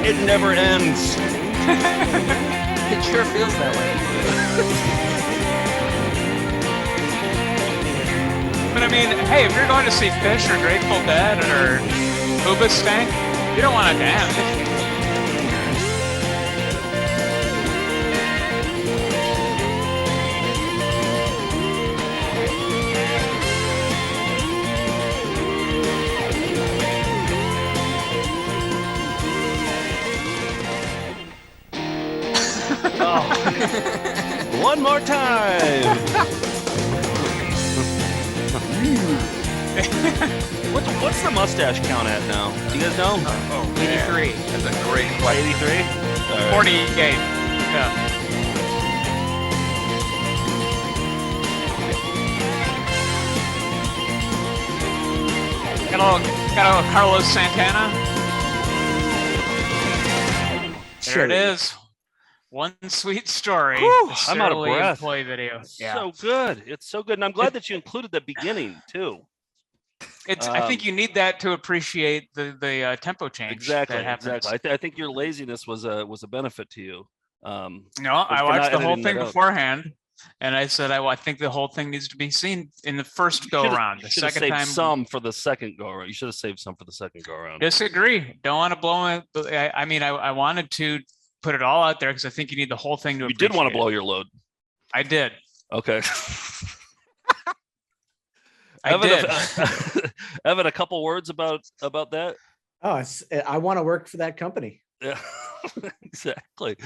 It never ends. It sure feels that way. But I mean, hey, if you're going to see Fish or Grateful Dead or Stank, you don't want to dance. Oh. One more time. What's the mustache count at now? Do you guys know? 83. That's a great question. 83? All right. 48. Yeah. Got a little Carlos Santana. There it is. One Sweet Story. Whew, the I'm out of Sara Lee breath. employee video. Yeah. So good. It's so good. And I'm glad that you included the beginning too. It's. I think you need that to appreciate the tempo change. Exactly. That happens. Exactly. I think your laziness was a benefit to you. No, for I not watched the whole editing thing that out. beforehand, and I said I think the whole thing needs to be seen in the first go around. The You should have second saved time, some for the second go around. You should have saved some for the second go around. disagree. Don't want to blow it. I mean, I wanted to put it all out there because I think you need the whole thing to. You did want to appreciate blow it. your load. I did. Okay. I did. Evan, a couple words about that. Oh, I want to work for that company. Yeah, exactly.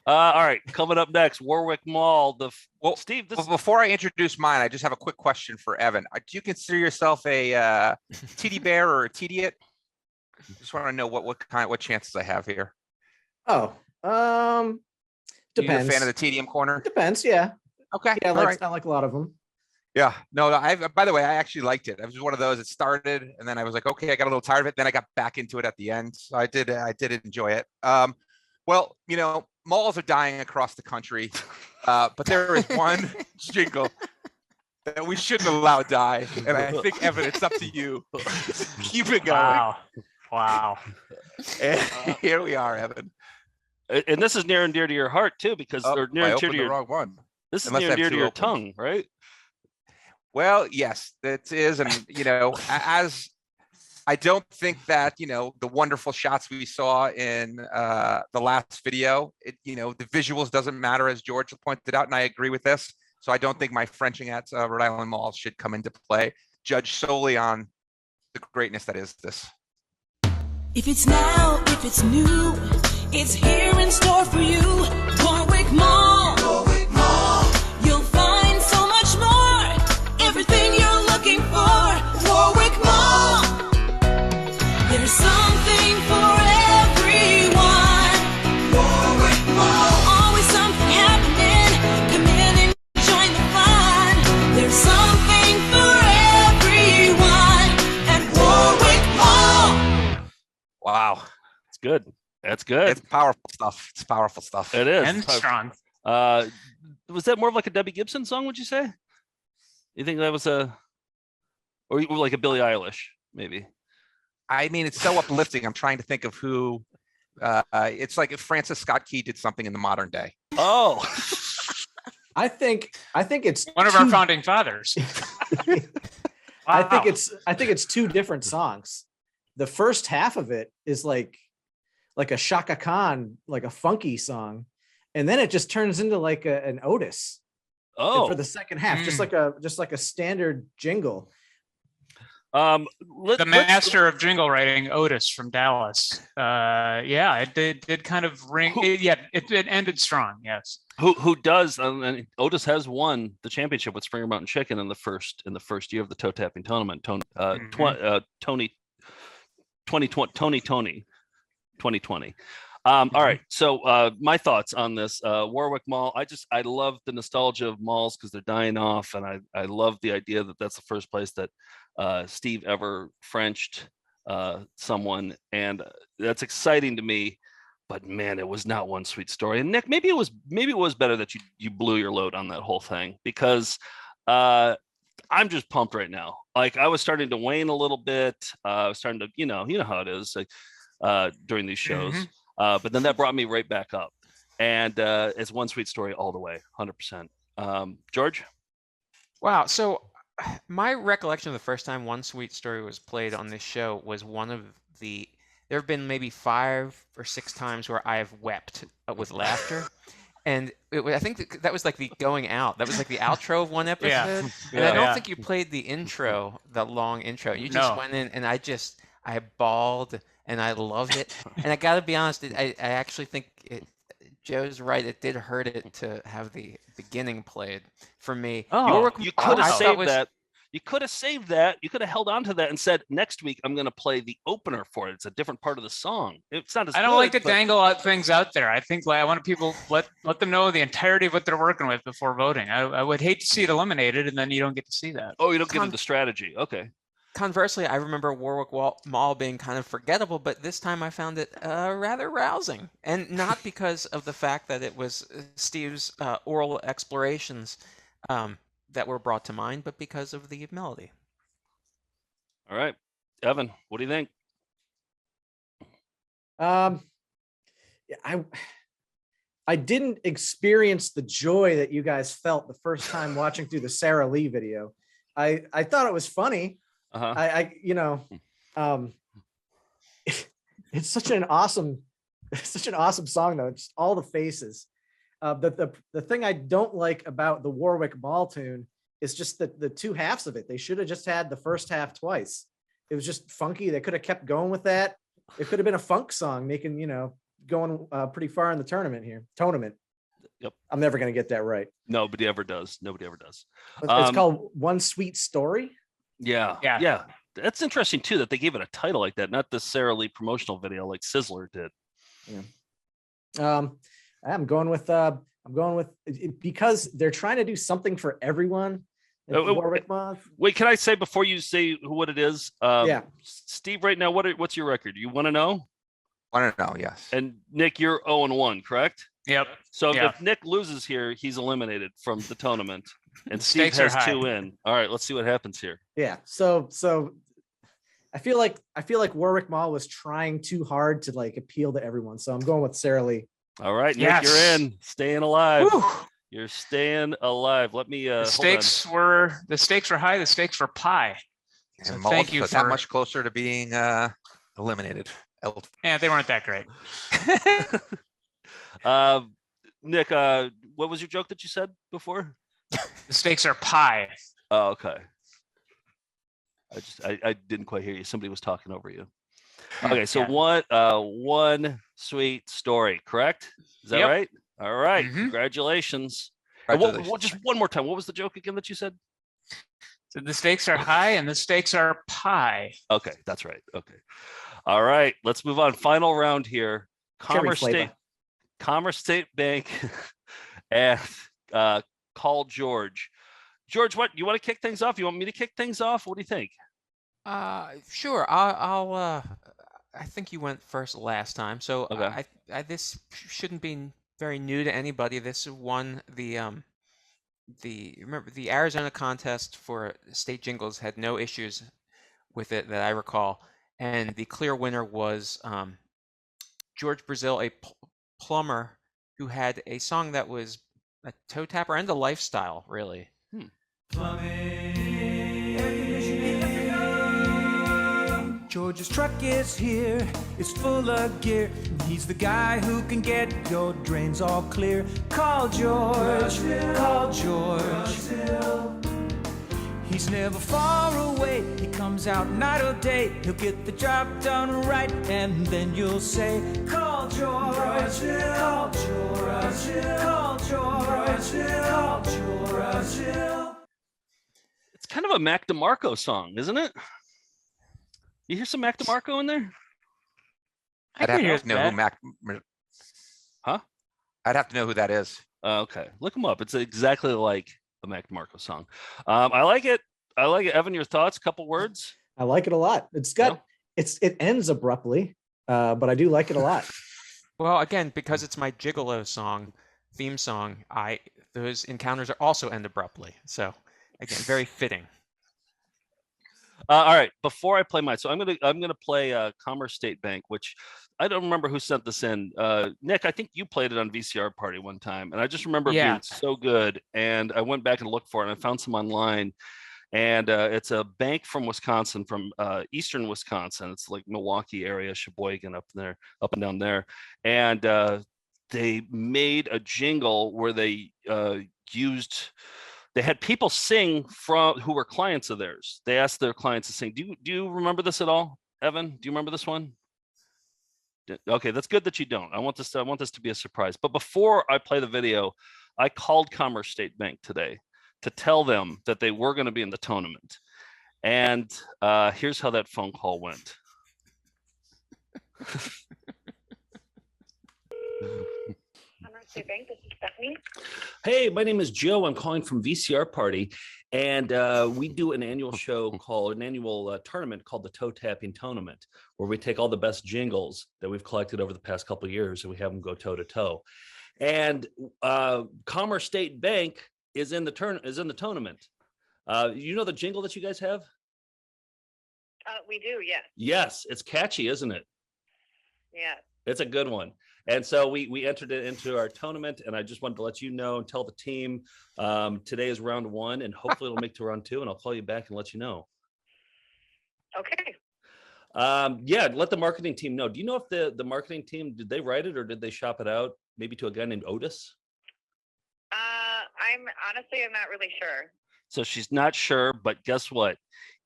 All right, coming up next, Warwick Mall. Well, Steve, Well, before I introduce mine, I just have a quick question for Evan. Do you consider yourself a TD bear or a TD-it? Just want to know what chances I have here. Oh, You're depends. a fan of the TDM corner? Depends, yeah. Okay. Yeah, all like right. not like a lot of them. Yeah. No, by the way, I actually liked it. I was one of those that started and then I was like, okay, I got a little tired of it. Then I got back into it at the end. So I did enjoy it. Well, malls are dying across the country. But there is one jingle that we shouldn't allow die. And I think, Evan, it's up to you. Keep it going. Wow. And here we are, Evan. And this is near and dear to your heart too, because or near I and dear opened to the your wrong one. this is Unless near I and have dear to two your open. tongue, right? Well, yes, that is. And, as I don't think that, the wonderful shots we saw in the last video, the visuals doesn't matter, as George pointed out. And I agree with this. So I don't think my Frenching at Rhode Island Mall should come into play, judged solely on the greatness that is this. If it's now, if it's new, it's here in store for you. Warwick Mall. Warwick Mall. You'll find so much more. Everything you're looking for. Warwick Mall. There's something for everyone. Warwick Mall. Always something happening. Come in and join the fun. There's something for everyone at Warwick Mall. Wow, it's good. That's good. It's powerful stuff. It's powerful stuff. It is. And strong. Was that more of like a Debbie Gibson song, would you say? You think that was or like a Billie Eilish, maybe? I mean, it's so uplifting. I'm trying to think of who. It's like if Francis Scott Key did something in the modern day. Oh, I think it's One of our founding fathers. I think it's two different songs. The first half of it is like a Shaka Khan, like a funky song, and then it just turns into like an Otis. oh. For the second half, just like a standard jingle. The master of jingle writing, Otis from Dallas. Yeah, it did kind of ring. It ended strong. Yes. Who does? And Otis has won the championship with Springer Mountain Chicken in the first year of the toe tapping tournament. Tony 2020. All right. So my thoughts on this Warwick Mall. I love the nostalgia of malls because they're dying off, and I love the idea that that's the first place that Steve ever Frenched someone, and that's exciting to me. But man, it was not one sweet story. And Nick, maybe it was better that you blew your load on that whole thing, because I'm just pumped right now. Like, I was starting to wane a little bit. I was starting to, you know how it is, like, during these shows. But then that brought me right back up. And it's one sweet story all the way, 100%. George? Wow. So my recollection of the first time One Sweet Story was played on this show was there have been maybe 5 or 6 times where I have wept with laughter. And I think that was like the going out. That was like the outro of one episode. Yeah. And I don't think you played the intro, the long intro. You just No. went in, and I bawled, and I loved it. And I got to be honest, I actually think Joe's right. It did hurt it to have the beginning played for me. Oh, You could have saved that. You could have saved that. You could have held on to that and said, next week I'm going to play the opener for it. It's a different part of the song. It's not as I don't good, like to but- dangle out things out there. I think I want people let them know the entirety of what they're working with before voting. I would hate to see it eliminated, and then you don't get to see that. Oh, you don't get into strategy. Okay. Conversely, I remember Warwick Mall being kind of forgettable, but this time I found it rather rousing. And not because of the fact that it was Steve's oral explorations that were brought to mind, but because of the melody. All right. Evan, what do you think? I didn't experience the joy that you guys felt the first time watching through the Sarah Lee video. I thought it was funny. It's such an awesome song though. It's all the faces. The thing I don't like about the Warwick Mall tune is just the two halves of it. They should have just had the first half twice. It was just funky. They could have kept going with that. It could have been a funk song, making, going pretty far in the tournament. Yep. I'm never going to get that right. Nobody ever does. It's called One Sweet Story. Yeah. That's interesting too, that they gave it a title like that, not the Sarah Lee promotional video like Sizzler did. Yeah. I'm going with because they're trying to do something for everyone. Warwick Mall. Wait, can I say before you say what it is? Yeah. Steve, right now, what's your record? You want to know? Want to know? Yes. And Nick, you're 0-1, correct? Yep. So Yeah. if Nick loses here, he's eliminated from the tournament, and Steve Stakes are has high. 2 in. All right, let's see what happens here. Yeah. So I feel like Warwick Mall was trying too hard to like appeal to everyone. So I'm going with Sarah Lee. All right, Nick, Yes. you're in. Staying alive. Whew. You're staying alive. Let me. The stakes were high. The stakes were pie. So And thank you was for that much closer to being eliminated. Yeah, they weren't that great. Nick, what was your joke that you said before? The stakes are pie. Oh, okay. I didn't quite hear you. Somebody was talking over you. Okay, so one sweet story, correct? Is that right? All right. Congratulations. What, just one more time. What was the joke again that you said? So the stakes are high and the stakes are pie. Okay, that's right. Okay. All right, let's move on. Final round here. Commerce State Bank and Call George. George, what you want to kick things off? You want me to kick things off? What do you think? Sure. I think you went first last time, so okay. This shouldn't be very new to anybody. This won remember the Arizona contest for state jingles had no issues with it that I recall, and the clear winner was George Brazil, a plumber who had a song that was a toe tapper and a lifestyle, really. George's truck is here, it's full of gear. He's the guy who can get your drains all clear. Call George, call George. He's never far away, he comes out night or day. He'll get the job done right, and then you'll say, call George, call George, call George, call George. It's kind of a Mac DeMarco song, isn't it? You hear some Mac DeMarco in there? I'd have to know who Mac. Huh? I'd have to know who that is. Okay, look him up. It's exactly like a Mac DeMarco song. I like it. I like it. Evan, your thoughts? Couple words. I like it a lot. It's got it ends abruptly, but I do like it a lot. Well, again, because it's my Gigolo theme song, those encounters are also end abruptly. So again, very fitting. All right, before I play mine, so I'm gonna play Commerce State Bank, which I don't remember who sent this in. Nick, I think you played it on VCR Party one time, and I just remember it being so good. And I went back and looked for it, and I found some online. And it's a bank from Wisconsin, from eastern Wisconsin. It's like Milwaukee area, Sheboygan up and down there. And they made a jingle where they they had people sing who were clients of theirs. They asked their clients to sing. Do you remember this at all, Evan? Do you remember this one? Okay, that's good that you don't. I want this to be a surprise. But before I play the video, I called Commerce State Bank today to tell them that they were going to be in the tournament. And here's how that phone call went. State Bank, this is Stephanie. Hey, my name is Joe. I'm calling from VCR Party, and we do an annual tournament called the TOE-TAPPING TOENAMENT, where we take all the best jingles that we've collected over the past couple of years, and we have them go toe to toe. And Commerce State Bank is in the tournament. You know the jingle that you guys have? We do, yes. Yes, it's catchy, isn't it? Yeah. It's a good one. And so we entered it into our tournament, and I just wanted to let you know and tell the team today is round 1, and hopefully it'll make to round 2, and I'll call you back and let you know. Okay. Yeah, let the marketing team know. Do you know if the marketing team, did they write it or did they shop it out maybe to a guy named Otis? I'm not really sure. So she's not sure, but guess what?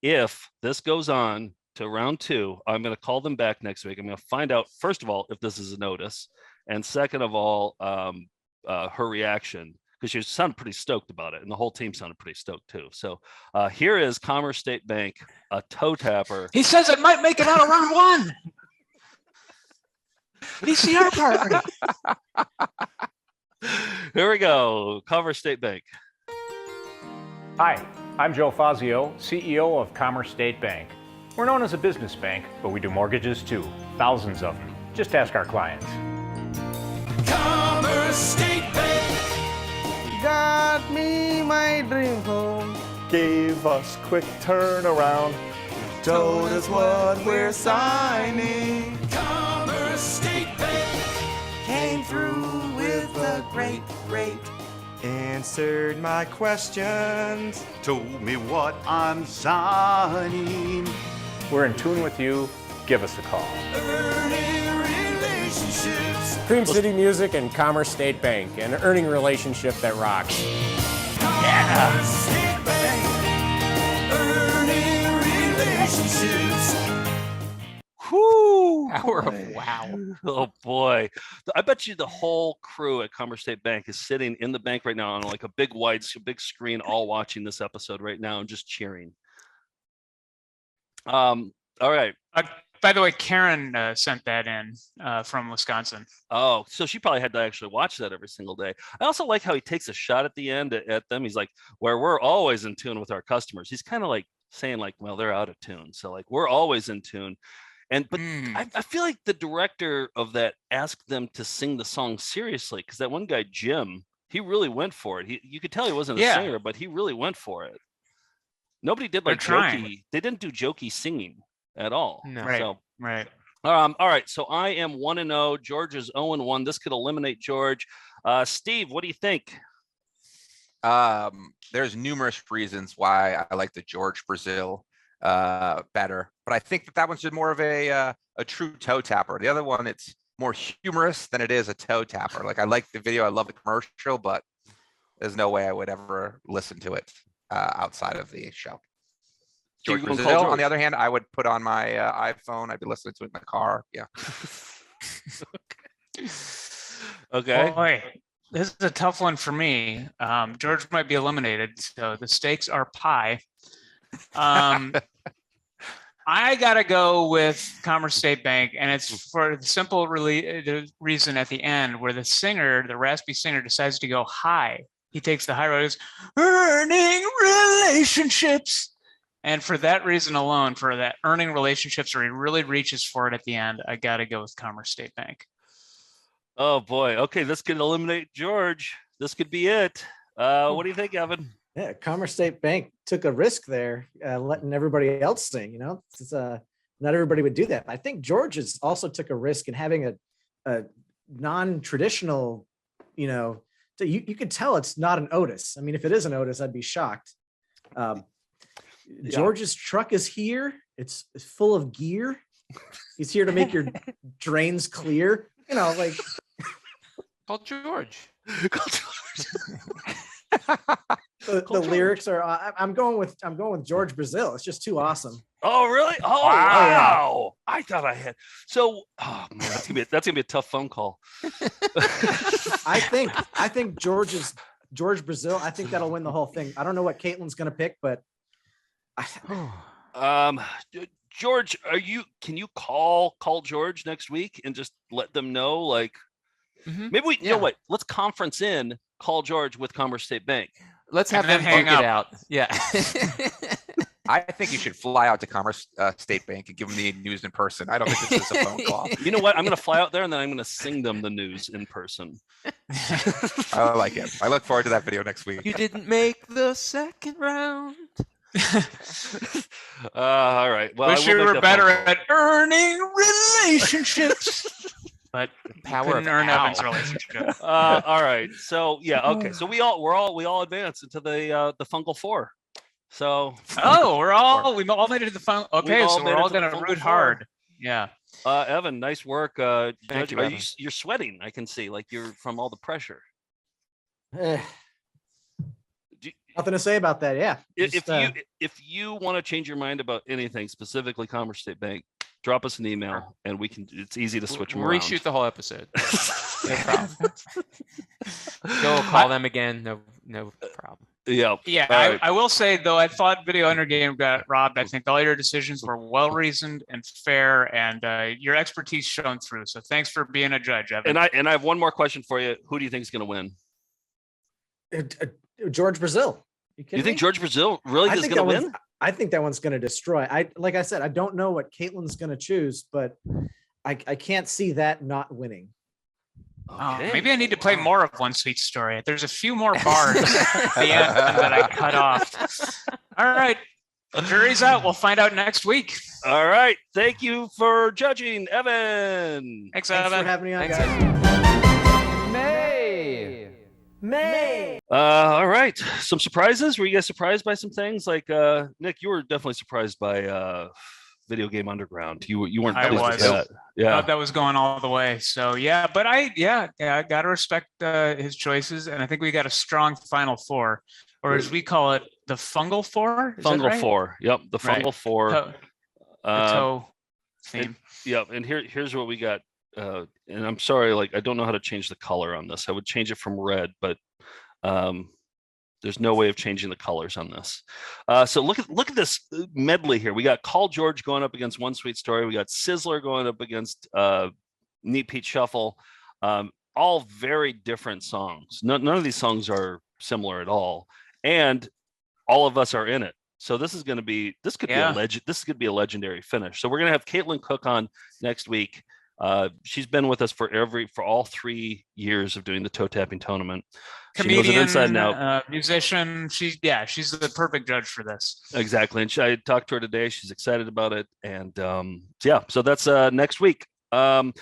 If this goes on to round 2, I'm going to call them back next week. I'm going to find out, first of all, if this is a notice, and second of all, her reaction, because she sounded pretty stoked about it, and the whole team sounded pretty stoked too. So here is Commerce State Bank, a toe tapper. He says it might make it out of round 1. VCR Party. Here we go, Commerce State Bank. Hi, I'm Joe Fazio, CEO of Commerce State Bank. We're known as a business bank, but we do mortgages too. Thousands of them. Just ask our clients. Commerce State Bank got me my dream home. Gave us quick turnaround. Told us what we're signing. Commerce State Bank came through with a great rate. answered my questions, told me what I'm signing. We're in tune with you. Give us a call. Earning relationships. Cream City Music and Commerce State Bank, an earning relationship that rocks. Yeah. State Bank. Earning relationships. Whoo! Power of wow. Oh boy. I bet you the whole crew at Commerce State Bank is sitting in the bank right now on like a big big screen, all watching this episode right now and just cheering. All right. By the way, Karen sent that in from Wisconsin. Oh, so she probably had to actually watch that every single day. I also like how he takes a shot at the end at them. He's like, where we're always in tune with our customers. He's kind of like saying like, well, they're out of tune. So like, we're always in tune. But I feel like the director of that asked them to sing the song seriously, because that one guy, Jim, he really went for it. You could tell he wasn't a singer, but he really went for it. Nobody did like jokey. They didn't do jokey singing at all. No. Right. So, right. All right. So I am 1-0. George is 0-1. This could eliminate George. Steve, what do you think? There's numerous reasons why I like the George Brazil better, but I think that one's just more of a true toe tapper. The other one, it's more humorous than it is a toe tapper. Like, I like the video, I love the commercial, but there's no way I would ever listen to it outside of the show. George Brazil, on the other hand, I would put on my iPhone. I'd be listening to it in the car. Yeah. Okay. Boy, this is a tough one for me. George might be eliminated, so the stakes are pie. I gotta go with Commerce State Bank, and it's for the simple reason at the end where the singer, the raspy singer, decides to go high. He takes the high road, is earning relationships. And for that reason alone, for that earning relationships where he really reaches for it at the end, I gotta go with Commerce State Bank. Oh boy. Okay, this could eliminate George. This could be it. What do you think, Evan? Yeah, Commerce State Bank took a risk there, letting everybody else sing. You know, it's, not everybody would do that. I think George also took a risk in having a non-traditional, you know, so you could tell it's not an Otis. I mean, if it is an Otis, I'd be shocked. George's truck is here. It's full of gear. He's here to make your drains clear. You know, like called George. The lyrics are. I'm going with George Brazil. It's just too awesome. Oh really? Oh wow! Yeah. I thought I had. So oh man, that's gonna be a tough phone call. I think George Brazil. I think that'll win the whole thing. I don't know what Caitlin's gonna pick, but. George, can you call George next week and just let them know, like, maybe we, you know what, let's conference in, call George with Commerce State Bank. Let's have them hang it out. Yeah. I think you should fly out to Commerce State Bank and give them the news in person. I don't think this is a phone call. You know what? I'm going to fly out there and then I'm going to sing them the news in person. I like it. I look forward to that video next week. You didn't make the second round. All right. Well, wish you were better at earning relationships. But power of earn Evan's relationship. All right. So yeah. Okay. So we all advance into the fungal four. So we all made it to the fungal. Okay, so we're all gonna root hard. Yeah. Evan, nice work. Thank you, you're sweating. I can see, like, you're from all the pressure. Nothing to say about that. Yeah. If you want to change your mind about anything, specifically Commerce State Bank, drop us an email and we can. It's easy to switch them around. Reshoot the whole episode. No problem. Go call them again. No problem. Yeah. Yeah. I will say though, I thought Video Under Game got robbed. I think all your decisions were well reasoned and fair, and your expertise shone through. So thanks for being a judge, Evan. And I have one more question for you. Who do you think is going to win? George Brazil. You think George Brazil really is going to win? I think that one's going to destroy. Like I said, I don't know what Caitlin's going to choose, but I can't see that not winning. Okay. Maybe I need to play more of One Sweet Story. There's a few more bars at the end that I cut off. All right. The jury's out. We'll find out next week. All right. Thank you for judging, Evan. Thanks Evan. Thanks for having me on, guys. All right. Some surprises. Were you guys surprised by some things? Like Nick, you were definitely surprised by Video Game Underground. You weren't I pleased with was. that. Yeah. Thought that was going all the way. So yeah, but I gotta respect his choices, and I think we got a strong final four, or as we call it, the fungal four. Is that Fungal right? four. Yep, the fungal Right. four. The toe theme. Yep, and here's what we got. And I'm sorry, like I don't know how to change the color on this. I would change it from red, but there's no way of changing the colors on this. So look at this medley here. We got Call George going up against One Sweet Story. We got Sizzler going up against Neat Pete Shuffle. All very different songs. None of these songs are similar at all, and all of us are in it. So this could be a legendary finish. So we're gonna have Caitlin Cook on next week. She's been with us for all 3 years of doing the toe tapping tournament. Comedian, she knows it inside and out. Musician. She's the perfect judge for this. Exactly. And I talked to her today. She's excited about it. And so that's next week. What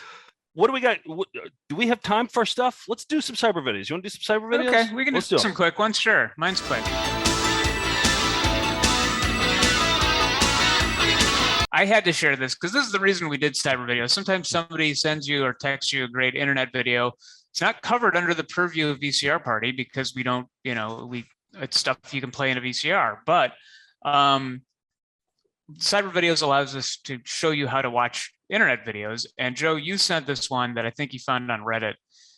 do we got? Do we have time for stuff? Let's do some cyber videos. You want to do some cyber videos? Okay, we can do some quick ones. Sure. Mine's quick. I had to share this because this is the reason we did cyber videos. Sometimes somebody sends you or texts you a great internet video. It's not covered under the purview of VCR Party because we don't, it's stuff you can play in a VCR. But cyber videos allows us to show you how to watch internet videos. And Joe, you sent this one that I think you found on Reddit.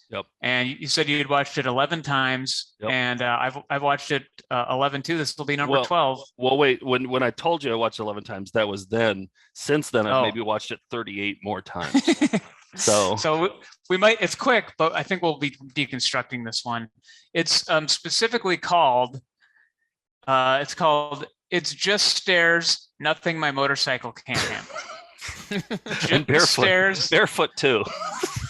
Yep. And you said you had watched it 11 times, and I've watched it 11 too. This will be number 12. Well, wait. When I told you I watched 11 times, that was then. Since then, I've maybe watched it 38 more times. So we might. It's quick, but I think we'll be deconstructing this one. It's specifically called. It's just stairs. Nothing my motorcycle can't handle. And barefoot too.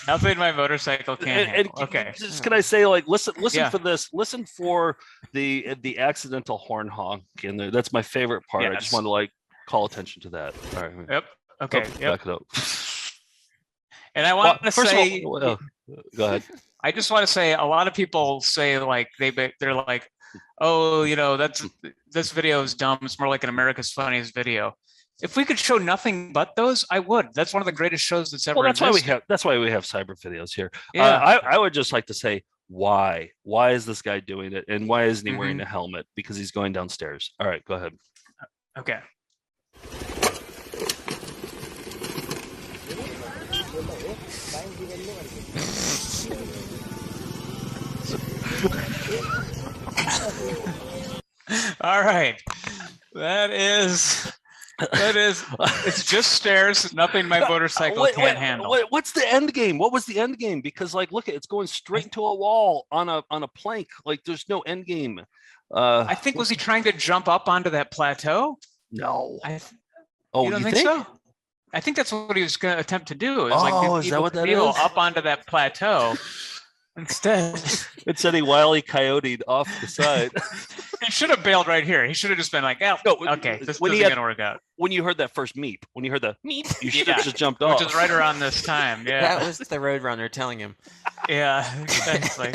Nothing my motorcycle can't handle. Okay. Just can I say, like, listen for this. Listen for the accidental horn honk in there. That's my favorite part. Yes. I just want to call attention to that. All right. Yep. Okay. Back it up. And I want to say, go ahead. I just want to say, a lot of people say they're like, oh, this video is dumb. It's more like an America's Funniest Video. If we could show nothing but those, I would. That's one of the greatest shows that's ever existed. That's why we have cyber videos here. Yeah. I would just like to say why is this guy doing it, and why isn't he wearing a helmet? Because he's going downstairs. All right, go ahead. Okay. All right. That is it's just stairs, nothing my motorcycle can't handle. What's the end game? What was the end game? Because look, it's going straight into a wall on a plank. Like there's no end game. I think, was he trying to jump up onto that plateau? No. You don't think so? I think that's what he was going to attempt to do. Is that what that is? Up onto that plateau. Instead, he Wile E. Coyote'd off the side. He should have bailed right here. He should have just been like, okay, this isn't going to work out. When you heard that first meep, you should have just jumped off. Which is right around this time. Yeah. That was the Roadrunner telling him. Yeah, exactly.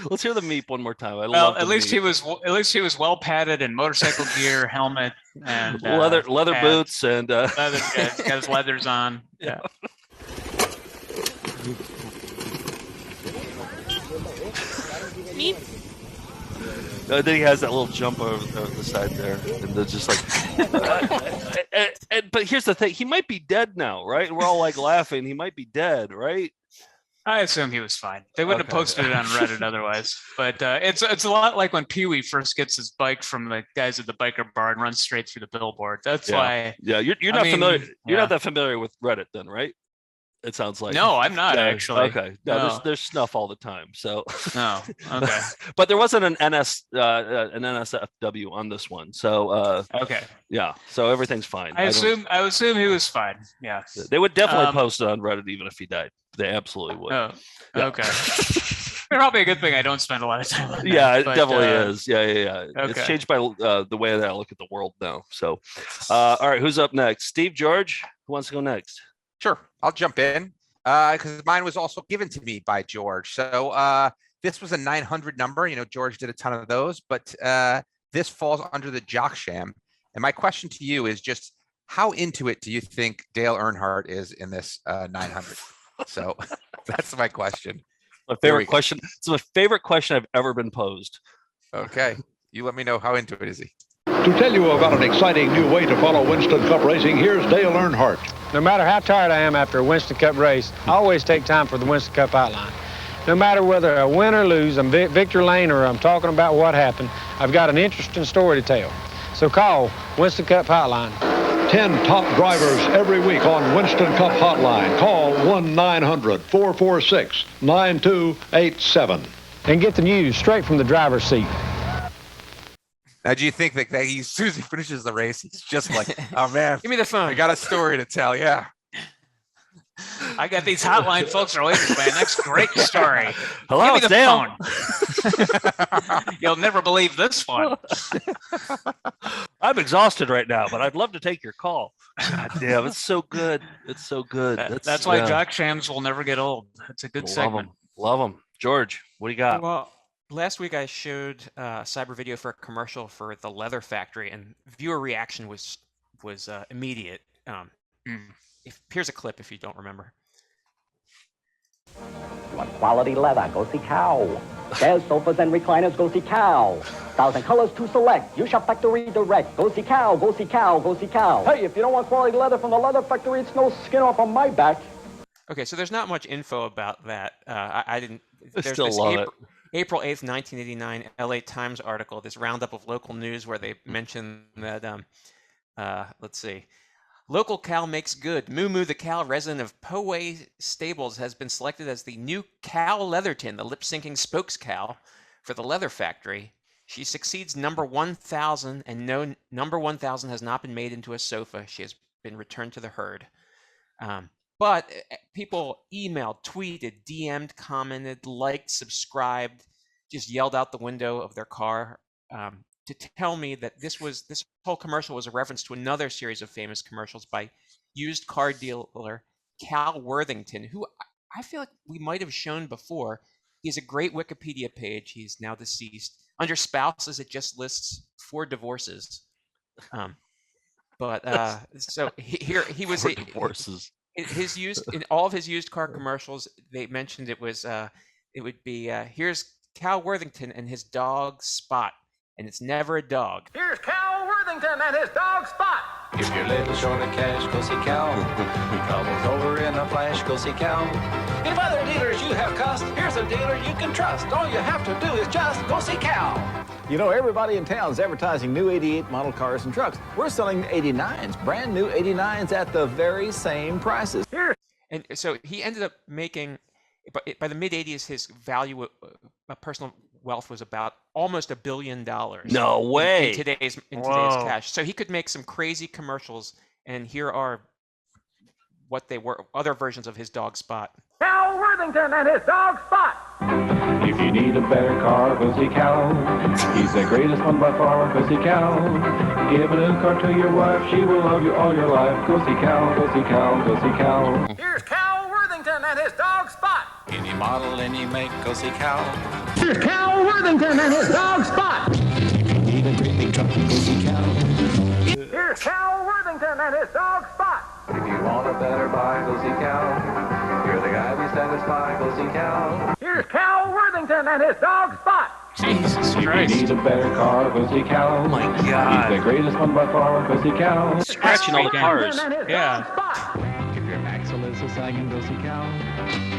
Let's hear the meep one more time. At least he was well padded in motorcycle gear, helmet, and leather boots, and leather. Yeah, he's got his leathers on. Yeah. Then he has that little jump over the side there, and they're just but here's the thing: he might be dead now, right? And we're all laughing. He might be dead, right? I assume he was fine. They wouldn't have posted it on Reddit otherwise. But it's a lot like when Pee Wee first gets his bike from the guys at the biker bar and runs straight through the billboard. That's why. Yeah, you're not familiar. You're not that familiar with Reddit, then, right? It sounds like. No, I'm not actually. Okay. No. There's snuff all the time. So. No. Okay. But there wasn't an NSFW on this one. So. Okay. Yeah. So everything's fine. I assume he was fine. Yeah. They would definitely post it on Reddit even if he died. They absolutely would. Oh. Yeah. Okay. Probably a good thing I don't spend a lot of time on that. Yeah, it definitely is. Yeah. Okay. It's changed by the way that I look at the world now. So, all right, who's up next? Steve, George, who wants to go next? Sure, I'll jump in because mine was also given to me by George. So this was a 900 number. You know, George did a ton of those, but this falls under the jock sham. And my question to you is just how into it do you think Dale Earnhardt is in this 900? So that's my question. My favorite question. It's my favorite question I've ever been posed. Okay. You let me know how into it is he. To tell you about an exciting new way to follow Winston Cup racing, here's Dale Earnhardt. No matter how tired I am after a Winston Cup race, I always take time for the Winston Cup Hotline. No matter whether I win or lose, I'm Victor Lane or I'm talking about what happened, I've got an interesting story to tell. So call Winston Cup Hotline. 10 top drivers every week on Winston Cup Hotline. Call 1-900-446-9287. And get the news straight from the driver's seat. Now, do you think that he, as soon as he finishes the race, he's just like, oh man, Give me the phone. I got a story to tell. Yeah. I got these hotline folks are waiting for my next great story. Hello, Give me Dale. the phone. You'll never believe this one. I'm exhausted right now, but I'd love to take your call. God damn, it's so good. It's so good. That's why jock shams will never get old. It's a good segment. Love them. George, what do you got? Well, last week I showed a cyber video for a commercial for the leather factory, and viewer reaction was immediate. Here's a clip if you don't remember. Want quality leather? Go see Cow. There's sofas and recliners. Go see Cow. 1,000 colors to select. You shop factory direct. Go see Cow. Go see Cow. Go see Cow. Hey, if you don't want quality leather from the leather factory, it's no skin off of my back. Okay, so there's not much info about that. I didn't. There's still this love it. April 8th, 1989, LA Times article, this roundup of local news where they mention that, let's see. Local cow makes good. Moo Moo the cow, resident of Poway Stables, has been selected as the new Cow Leatherton, the lip-syncing spokes cow for the leather factory. She succeeds number 1,000, and no number 1,000 has not been made into a sofa. She has been returned to the herd. But people emailed, tweeted, DM'd, commented, liked, subscribed, just yelled out the window of their car to tell me that this whole commercial was a reference to another series of famous commercials by used car dealer Cal Worthington, who I feel like we might have shown before. He has a great Wikipedia page. He's now deceased. Under spouses, it just lists 4 divorces. So here he was 4 divorces. His used in all of his used car commercials, they mentioned it would be here's Cal Worthington and his dog Spot, and it's never a dog. Here's Cal Worthington and his dog Spot. If you're little short of cash, go see Cal. Couples over in a flash, go see Cal. If other dealers you have cussed, here's a dealer you can trust. All you have to do is just go see Cal. You know, everybody in town is advertising new 88 model cars and trucks. We're selling 89s, brand new 89s at the very same prices. Here. And so he ended up making, by the mid-'80s, his value of personal wealth was about almost $1 billion. No way. In today's cash. So he could make some crazy commercials, and here are what they were, other versions of his dog Spot. Cal Worthington and his dog Spot. If you need a better car, go see Cal. He's the greatest one by far, go see Cal. Give a new car to your wife, she will love you all your life. Go see Cal, go see Cal, go see Cal. Here's Cal Worthington and his dog Spot. Any model, any make, go see Cal. Here's Cal Worthington and his dog Spot. If you need a great big truck, go see Cal. Here's Cal Worthington and his dog Spot. If you want a better buy, go see Cal. You're the guy we satisfy, go see Cal. Here's Cal Worthington and his dog Spot. Jesus If Christ. you need a better car, go see Cal. Oh my God. He's the greatest one by far, go see Cal. Scratching all the cars. Yeah. If your Axle is a sagging, go see Cal.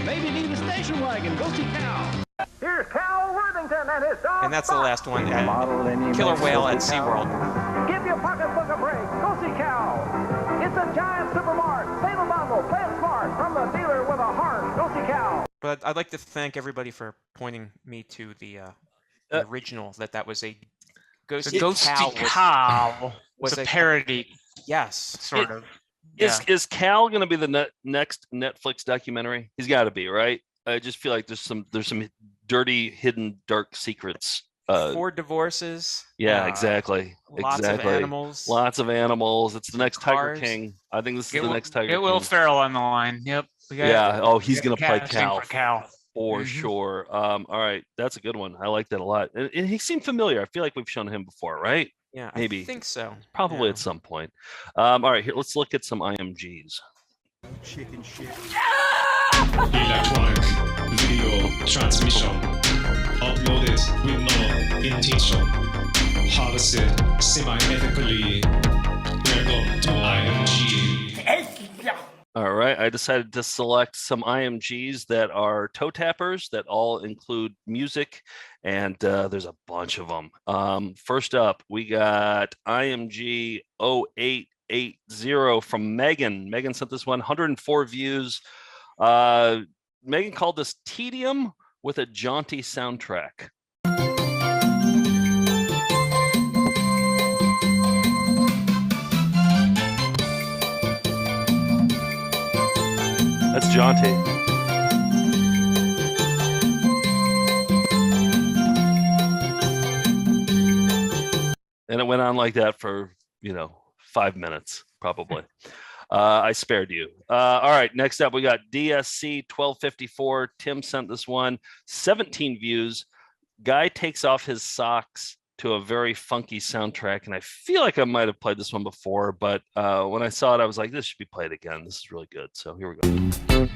Maybe need a station wagon, go see Cal. Here's Cal Worthington and his dog And that's the last one. Model, any Killer make, Whale go at see Cal. SeaWorld. Give your pocketbook a break, go see Cal. It's a giant supermart. Save a bundle, play it smart. From the dealer with a heart, go see Cal. But I'd like to thank everybody for pointing me to the original, that was a Ghosty Cow. Was a parody. Yes. Sort of. Is Cal going to be the next Netflix documentary? He's got to be, right? I just feel like there's some dirty, hidden, dark secrets. 4 divorces. Yeah, exactly. Lots of animals. Lots of animals. It's the next Tiger Cars. King. I think this is the next Tiger Get King. Will Ferrell on the line. Yep. Yeah. Oh, he's going to play Cal. Cal. For sure. All right, that's a good one. I like that a lot. And he seemed familiar. I feel like we've shown him before, right? Yeah, Maybe. I think so. Probably Yeah. at some point. All right, here, let's look at some IMGs. Chicken shit. Electronic video transmission uploaded with no intention, harvested semi-ethically. Welcome to IMG. All right, I decided to select some IMGs that are toe tappers that all include music, and there's a bunch of them. First up, we got IMG 0880 from Megan. Megan sent this one, 104 views. Megan called this Tedium with a jaunty soundtrack. That's jaunty. And it went on like that for, 5 minutes, probably. I spared you. All right, next up, we got DSC 1254. Tim sent this one, 17 views. Guy takes off his socks to a very funky soundtrack. And I feel like I might have played this one before, but when I saw it, I was like, this should be played again. This is really good. So here we go.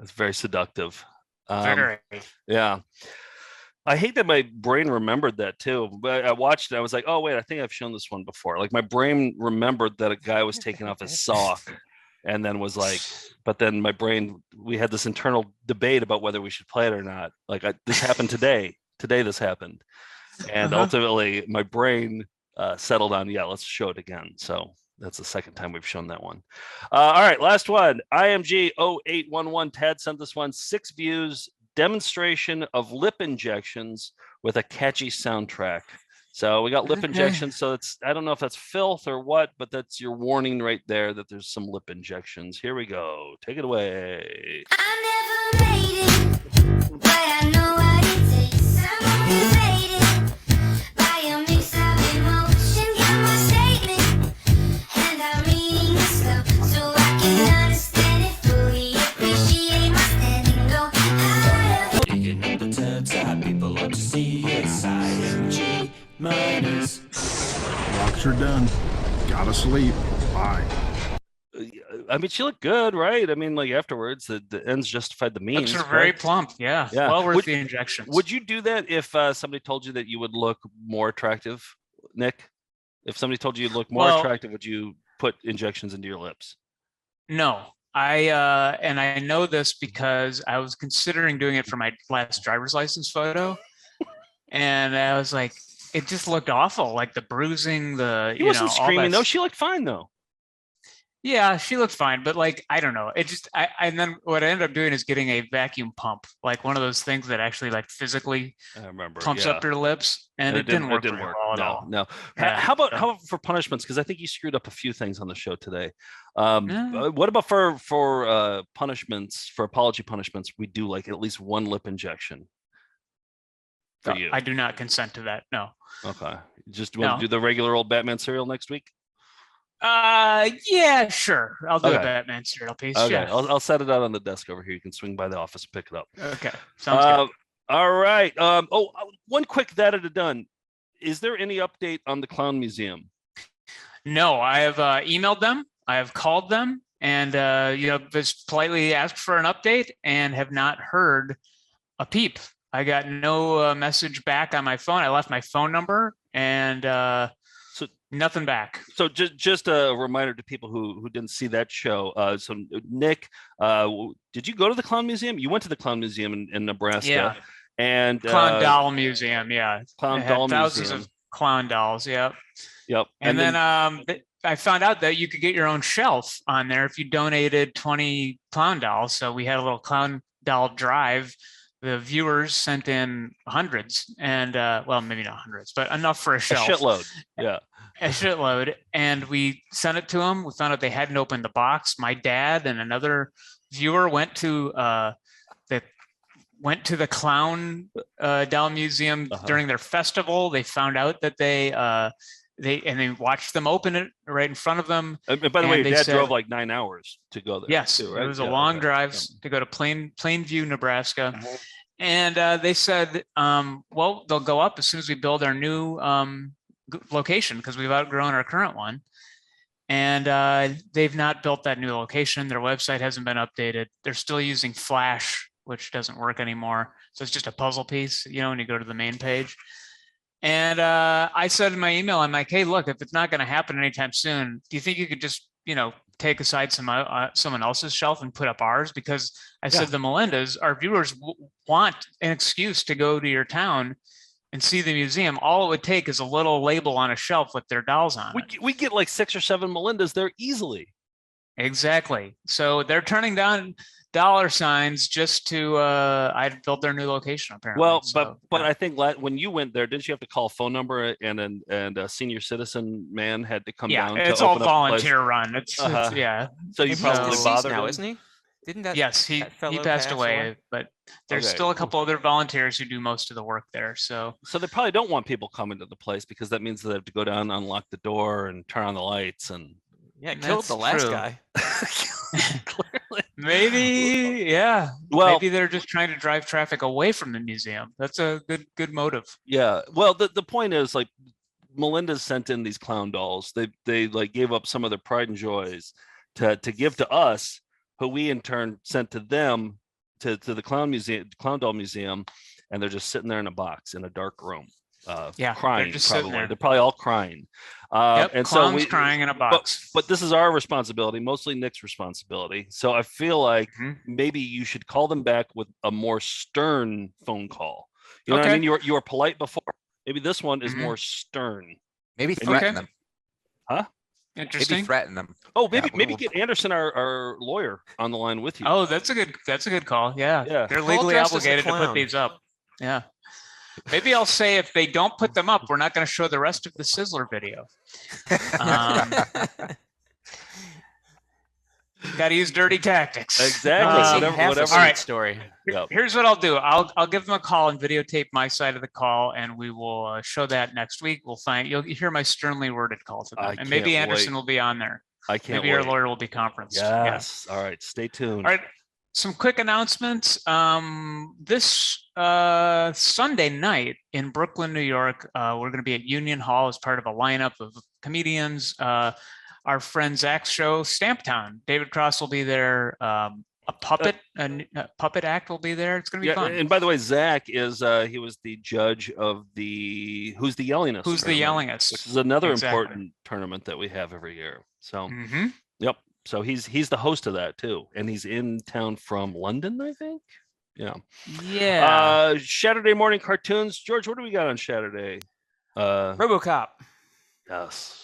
It's very seductive. Very. Yeah. I hate that my brain remembered that too, but I watched it. I was like, oh, wait, I think I've shown this one before. Like my brain remembered that a guy was taking off his sock and then was like, but then my brain, we had this internal debate about whether we should play it or not. Like this happened today. Today this happened. And ultimately my brain settled on, yeah, let's show it again. So that's the second time we've shown that one. All right, last one. IMG 0811. Tad sent this one, 6 views. Demonstration of lip injections with a catchy soundtrack. So we got lip injections. So it's, I don't know if that's filth or what, but that's your warning right there that there's some lip injections. Here we go. Take it away. I never made it, but I know what it takes. I'm motivated by a mix of emotion. Got my statement, and I'm reading the stuff so I can understand it fully. Appreciate my standing, go higher. Picking up the tab side, people love to see us. IMG minus. Rocks are done. Gotta sleep. Bye. I mean, she looked good, right? I mean, like afterwards, the ends justified the means. Looks are very plump. Yeah. Yeah. Well worth the injections. Would you do that if somebody told you that you would look more attractive, Nick? If somebody told you you'd look more attractive, would you put injections into your lips? No. I know this because I was considering doing it for my last driver's license photo. And I was like, it just looked awful. Like the bruising, He wasn't screaming though. She looked fine though. Yeah, she looked fine, but like, I don't know. It just, and then what I ended up doing is getting a vacuum pump, like one of those things that actually like physically pumps up your lips, and it didn't work very well at all. No. Yeah. How about for punishments? Because I think you screwed up a few things on the show today. What about for punishments, for apology punishments? We do like at least one lip injection. For you. I do not consent to that. No. Okay. Just want to do the regular old Batman cereal next week? Yeah, sure. I'll do a Batman cereal piece. Okay, Yeah. I'll set it out on the desk over here. You can swing by the office and pick it up. Okay. Sounds good. All right. One quick that it done. Is there any update on the Clown Museum? No, I have emailed them. I have called them, and just politely asked for an update, and have not heard a peep. I got no message back on my phone. I left my phone number, and nothing back. So just a reminder to people who didn't see that show. So Nick, did you go to the Clown Museum? You went to the Clown Museum in Nebraska. Yeah. And Clown Doll Museum. Yeah. Clown They had Doll thousands Museum. of clown dolls. Yep. Yep. And then I found out that you could get your own shelf on there if you donated 20 clown dolls. So we had a little clown doll drive. The viewers sent in hundreds, and well, maybe not hundreds, but enough for a shelf. A shitload. Yeah. A shitload. And we sent it to them. We found out they hadn't opened the box. My dad and another viewer went to the clown doll museum during their festival. They found out that they watched them open it right in front of them. And by the way, your dad drove like 9 hours to go there. Yes, too, right? it was a long drive to go to Plainview, Nebraska. And they said, well, they'll go up as soon as we build our new location because we've outgrown our current one. And they've not built that new location. Their website hasn't been updated. They're still using Flash, which doesn't work anymore. So it's just a puzzle piece, when you go to the main page. And I said in my email, I'm like, hey, look, if it's not going to happen anytime soon, do you think you could just, take aside someone else's shelf and put up ours? Because I said the Melindas, our viewers want an excuse to go to your town and see the museum. All it would take is a little label on a shelf with their dolls on it. We get like 6 or 7 Melindas there easily. Exactly. So they're turning down dollar signs just to I built their new location apparently. Well, but I think when you went there, didn't you have to call a phone number and a senior citizen man had to come down? Yeah, it's all volunteer run. It's yeah. So you probably bothered now, him? isn't he? Didn't that? Yes, he passed away, but there's still a couple other volunteers who do most of the work there. So they probably don't want people coming to the place because that means they have to go down, unlock the door, and turn on the lights and. Yeah, killed the last guy. Clearly. Maybe, yeah. Well, maybe they're just trying to drive traffic away from the museum. That's a good motive. Yeah. Well, the point is, like, Melinda's sent in these clown dolls. They like gave up some of their pride and joys to give to us, who we in turn sent to them to the clown doll museum, and they're just sitting there in a box in a dark room. Crying probably. They're probably all crying. And clowns crying in a box. But this is our responsibility, mostly Nick's responsibility. So I feel like maybe you should call them back with a more stern phone call. You know what I mean? You were polite before. Maybe this one is more stern. Maybe threaten them. Huh? Interesting. Maybe threaten them. Oh, maybe get Anderson, our lawyer, on the line with you. Oh, that's a good call. Yeah. They're legally obligated to put these up. Yeah. Maybe I'll say if they don't put them up, we're not going to show the rest of the Sizzler video. Got to use dirty tactics. Exactly. Whatever. All right. Story. Here's what I'll do. I'll give them a call and videotape my side of the call, and we will show that next week. You'll hear my sternly worded call to them, and maybe Anderson will be on there. I can't. Maybe our lawyer will be conferenced. Yes. All right. Stay tuned. All right. Some quick announcements. This Sunday night in Brooklyn, New York, we're going to be at Union Hall as part of a lineup of comedians. Our friend Zach's show, Stamptown. David Cross will be there. A puppet act will be there. It's going to be fun. And by the way, Zach is he was the judge of the Who's the Yellingest? Who's the Yellingest? Which is another important tournament that we have every year. So, yep. So he's the host of that too, and he's in town from London, I think. Yeah. Saturday morning cartoons. George, what do we got on Saturday? RoboCop. Yes.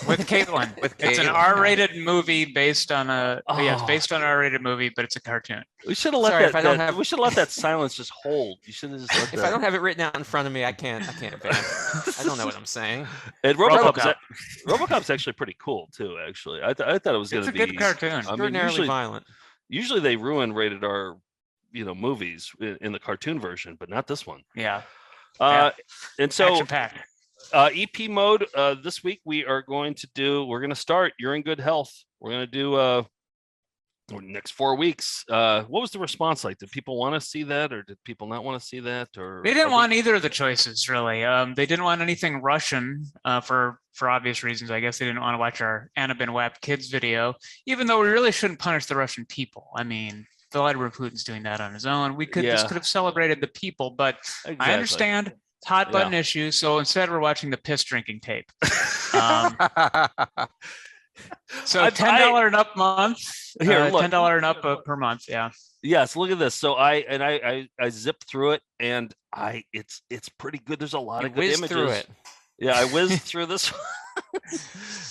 With Caitlin. It's an R-rated movie based on based on an R-rated movie, but it's a cartoon. We should have let we should let that silence just hold. You should have just let If I don't have it written out in front of me, I can't advance. I don't know what I'm saying. And RoboCop's actually pretty cool too. Actually, I thought it was going to be a good cartoon. Extraordinarily violent. Usually they ruin rated R, movies in the cartoon version, but not this one. Yeah. And so action-packed. EP mode this week we're going to start You're in Good Health. We're going to do next 4 weeks. What was the response like? Did people want to see that, or did people not want to see that? Or they didn't want either of the choices, really. They didn't want anything Russian for obvious reasons. I guess they didn't want to watch our Annabin Wap kids video, even though we really shouldn't punish the Russian people. I mean, Vladimir Putin's doing that on his own. This could have celebrated the people, but I understand. Hot button issue, so instead we're watching the piss drinking tape. So $10 and up month. Here, look. $10 and up per month. Yeah. Yes. Look at this. So I zipped through it, and it's pretty good. There's a lot of good images. Through it. Yeah, I whizzed through this one.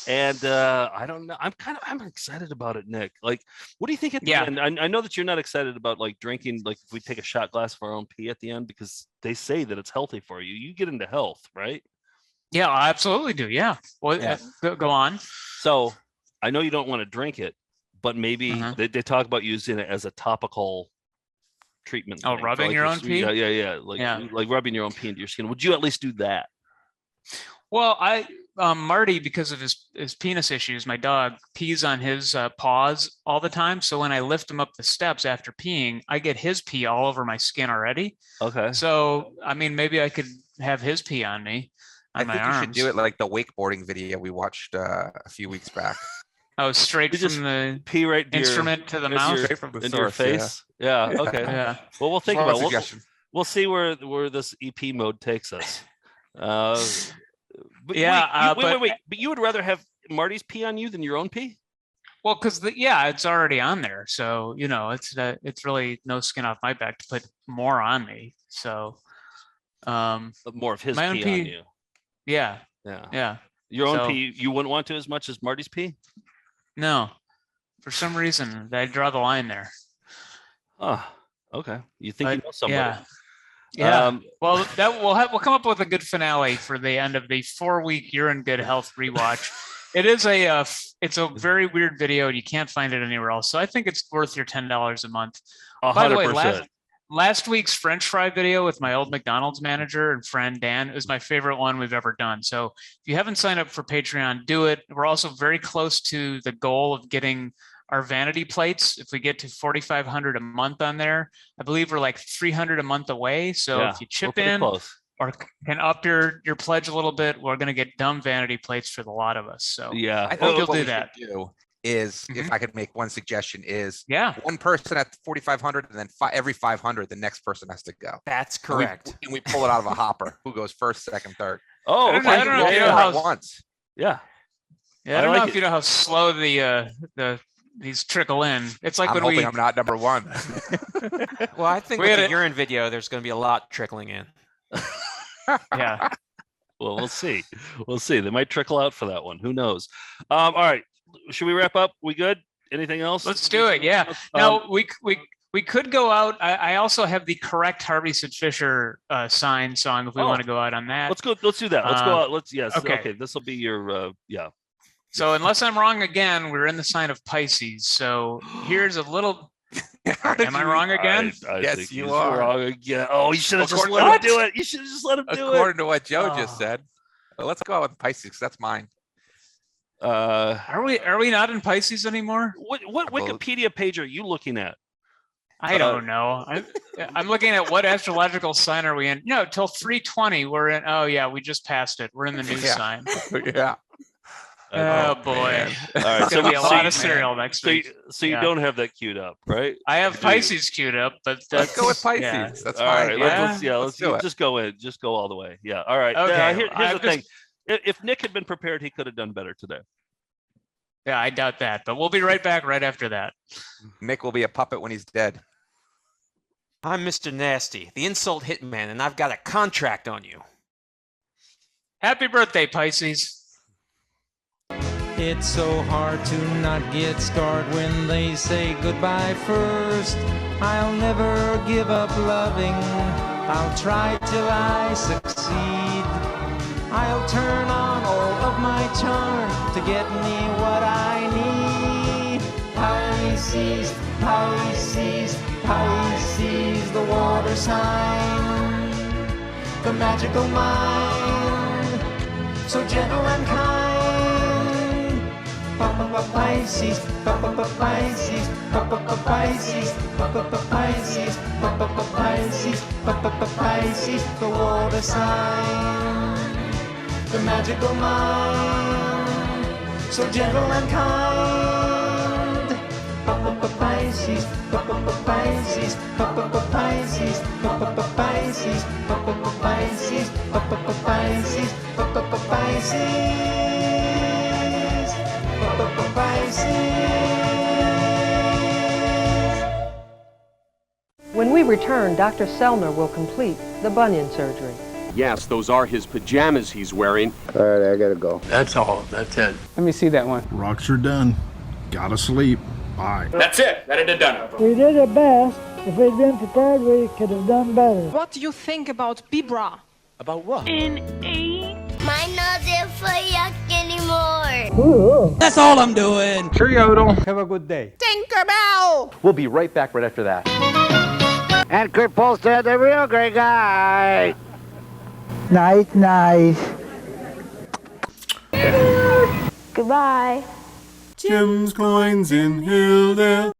And I don't know. I'm excited about it, Nick. Like, what do you think at the end? I know that you're not excited about like drinking, like if we take a shot glass of our own pee at the end, because they say that it's healthy for you. You get into health, right? Yeah, I absolutely do. Yeah. Well, go on. So I know you don't want to drink it, but maybe they talk about using it as a topical treatment. Oh, thing, rubbing like your own pee? Yeah. Like rubbing your own pee into your skin. Would you at least do that? Well, Marty, because of his penis issues, my dog pees on his paws all the time. So when I lift him up the steps after peeing, I get his pee all over my skin already. Okay. So, I mean, maybe I could have his pee on me. I think you should do it like the wakeboarding video we watched a few weeks back. Oh, straight from the pee right instrument to the mouth, straight from the into source, your face. Yeah. Okay. Yeah. Well, we'll think Small about it. suggestion. We'll see where this EP mode takes us. But wait. But you would rather have Marty's pee on you than your own pee? Well, because it's already on there, so it's really no skin off my back to put more on me. So, more of his my own pee on you. Yeah. Your own pee, you wouldn't want to as much as Marty's pee? No, for some reason I draw the line there. Oh, okay. You think you know somebody? Yeah. Well, we'll come up with a good finale for the end of the 4-week You're in Good Health rewatch. It is it's a very weird video, and you can't find it anywhere else. So I think it's worth your $10 a month. 100%. By the way, last week's French fry video with my old McDonald's manager and friend Dan is my favorite one we've ever done. So if you haven't signed up for Patreon, do it. We're also very close to the goal of getting our vanity plates. If we get to 4,500 a month on there, I believe we're like 300 a month away. So if you chip in or can up your pledge a little bit, we're going to get dumb vanity plates for the lot of us. So I think you'll what do we that. should do is, if I could make one suggestion, is one person at 4,500, and then every 500, the next person has to go. That's correct. And we pull it out of a hopper. Who goes first, second, third? Oh, I don't know if you know how once. Yeah. I don't know if you know how slow these trickle in. It's like I'm hoping I'm not number one. Well, I think with the urine video, there's going to be a lot trickling in. Yeah. Well, we'll see. We'll see. They might trickle out for that one. Who knows? All right. Should we wrap up? We good? Anything else? Let's do it. Yeah. Now we could go out. I also have the correct Harvey Sid Fisher sign song if we want to go out on that. Let's go. Let's do that. Let's go out. Yes. Okay. Okay. This will be your So unless I'm wrong again, we're in the sign of Pisces. So here's a little. Am I wrong again? I Yes, think you he's are. wrong again. Oh, you should have just According- let him do it. You should have just let him do it. According to what Joe just said. Well, let's go out with Pisces. That's mine. Are we not in Pisces anymore? What Wikipedia page are you looking at? I don't know. I'm looking at what astrological sign are we in? No, till 320 we're in. Oh yeah, we just passed it. We're in the new sign. Yeah. Oh boy. All right. It's gonna be a lot of cereal next week. So you don't have that queued up, right? I have Pisces queued up, but let's go with Pisces. Yeah. That's All fine. right. Let's do it. Just go in. Just go all the way. Yeah. All right. Okay. Here's the thing. If Nick had been prepared, he could have done better today. Yeah, I doubt that, but we'll be right back right after that. Nick will be a puppet when he's dead. I'm Mr. Nasty, the insult hitman, and I've got a contract on you. Happy birthday, Pisces. It's so hard to not get scarred when they say goodbye first. I'll never give up loving. I'll try till I succeed. I'll turn on all of my charm to get me what I need. Pisces, Pisces, Pisces, the water sign, the magical mind, so gentle and kind. Pisces, Pisces, Pisces, Pisces, Pisces, Pisces, the water sign, the magical mind, so gentle and kind. Pisces, Pisces, Pisces, Pisces, Pisces, Pisces, When we return, Dr. Sellner will complete the bunion surgery. Yes, those are his pajamas he's wearing. All right, I gotta go. That's all. That's it. Let me see that one. Rocks are done. Gotta sleep. Bye. That's it. That it done. We did our best. If we'd been prepared, we could have done better. What do you think about Bibra? About what? In 8. My nose isn't for yuck anymore. That's all I'm doing. Cheerio. Have a good day. Tinkerbell. We'll be right back right after that. And Kurt Polster, the real great guy. Nice, nice. Goodbye. Jim's coins in Hilldale.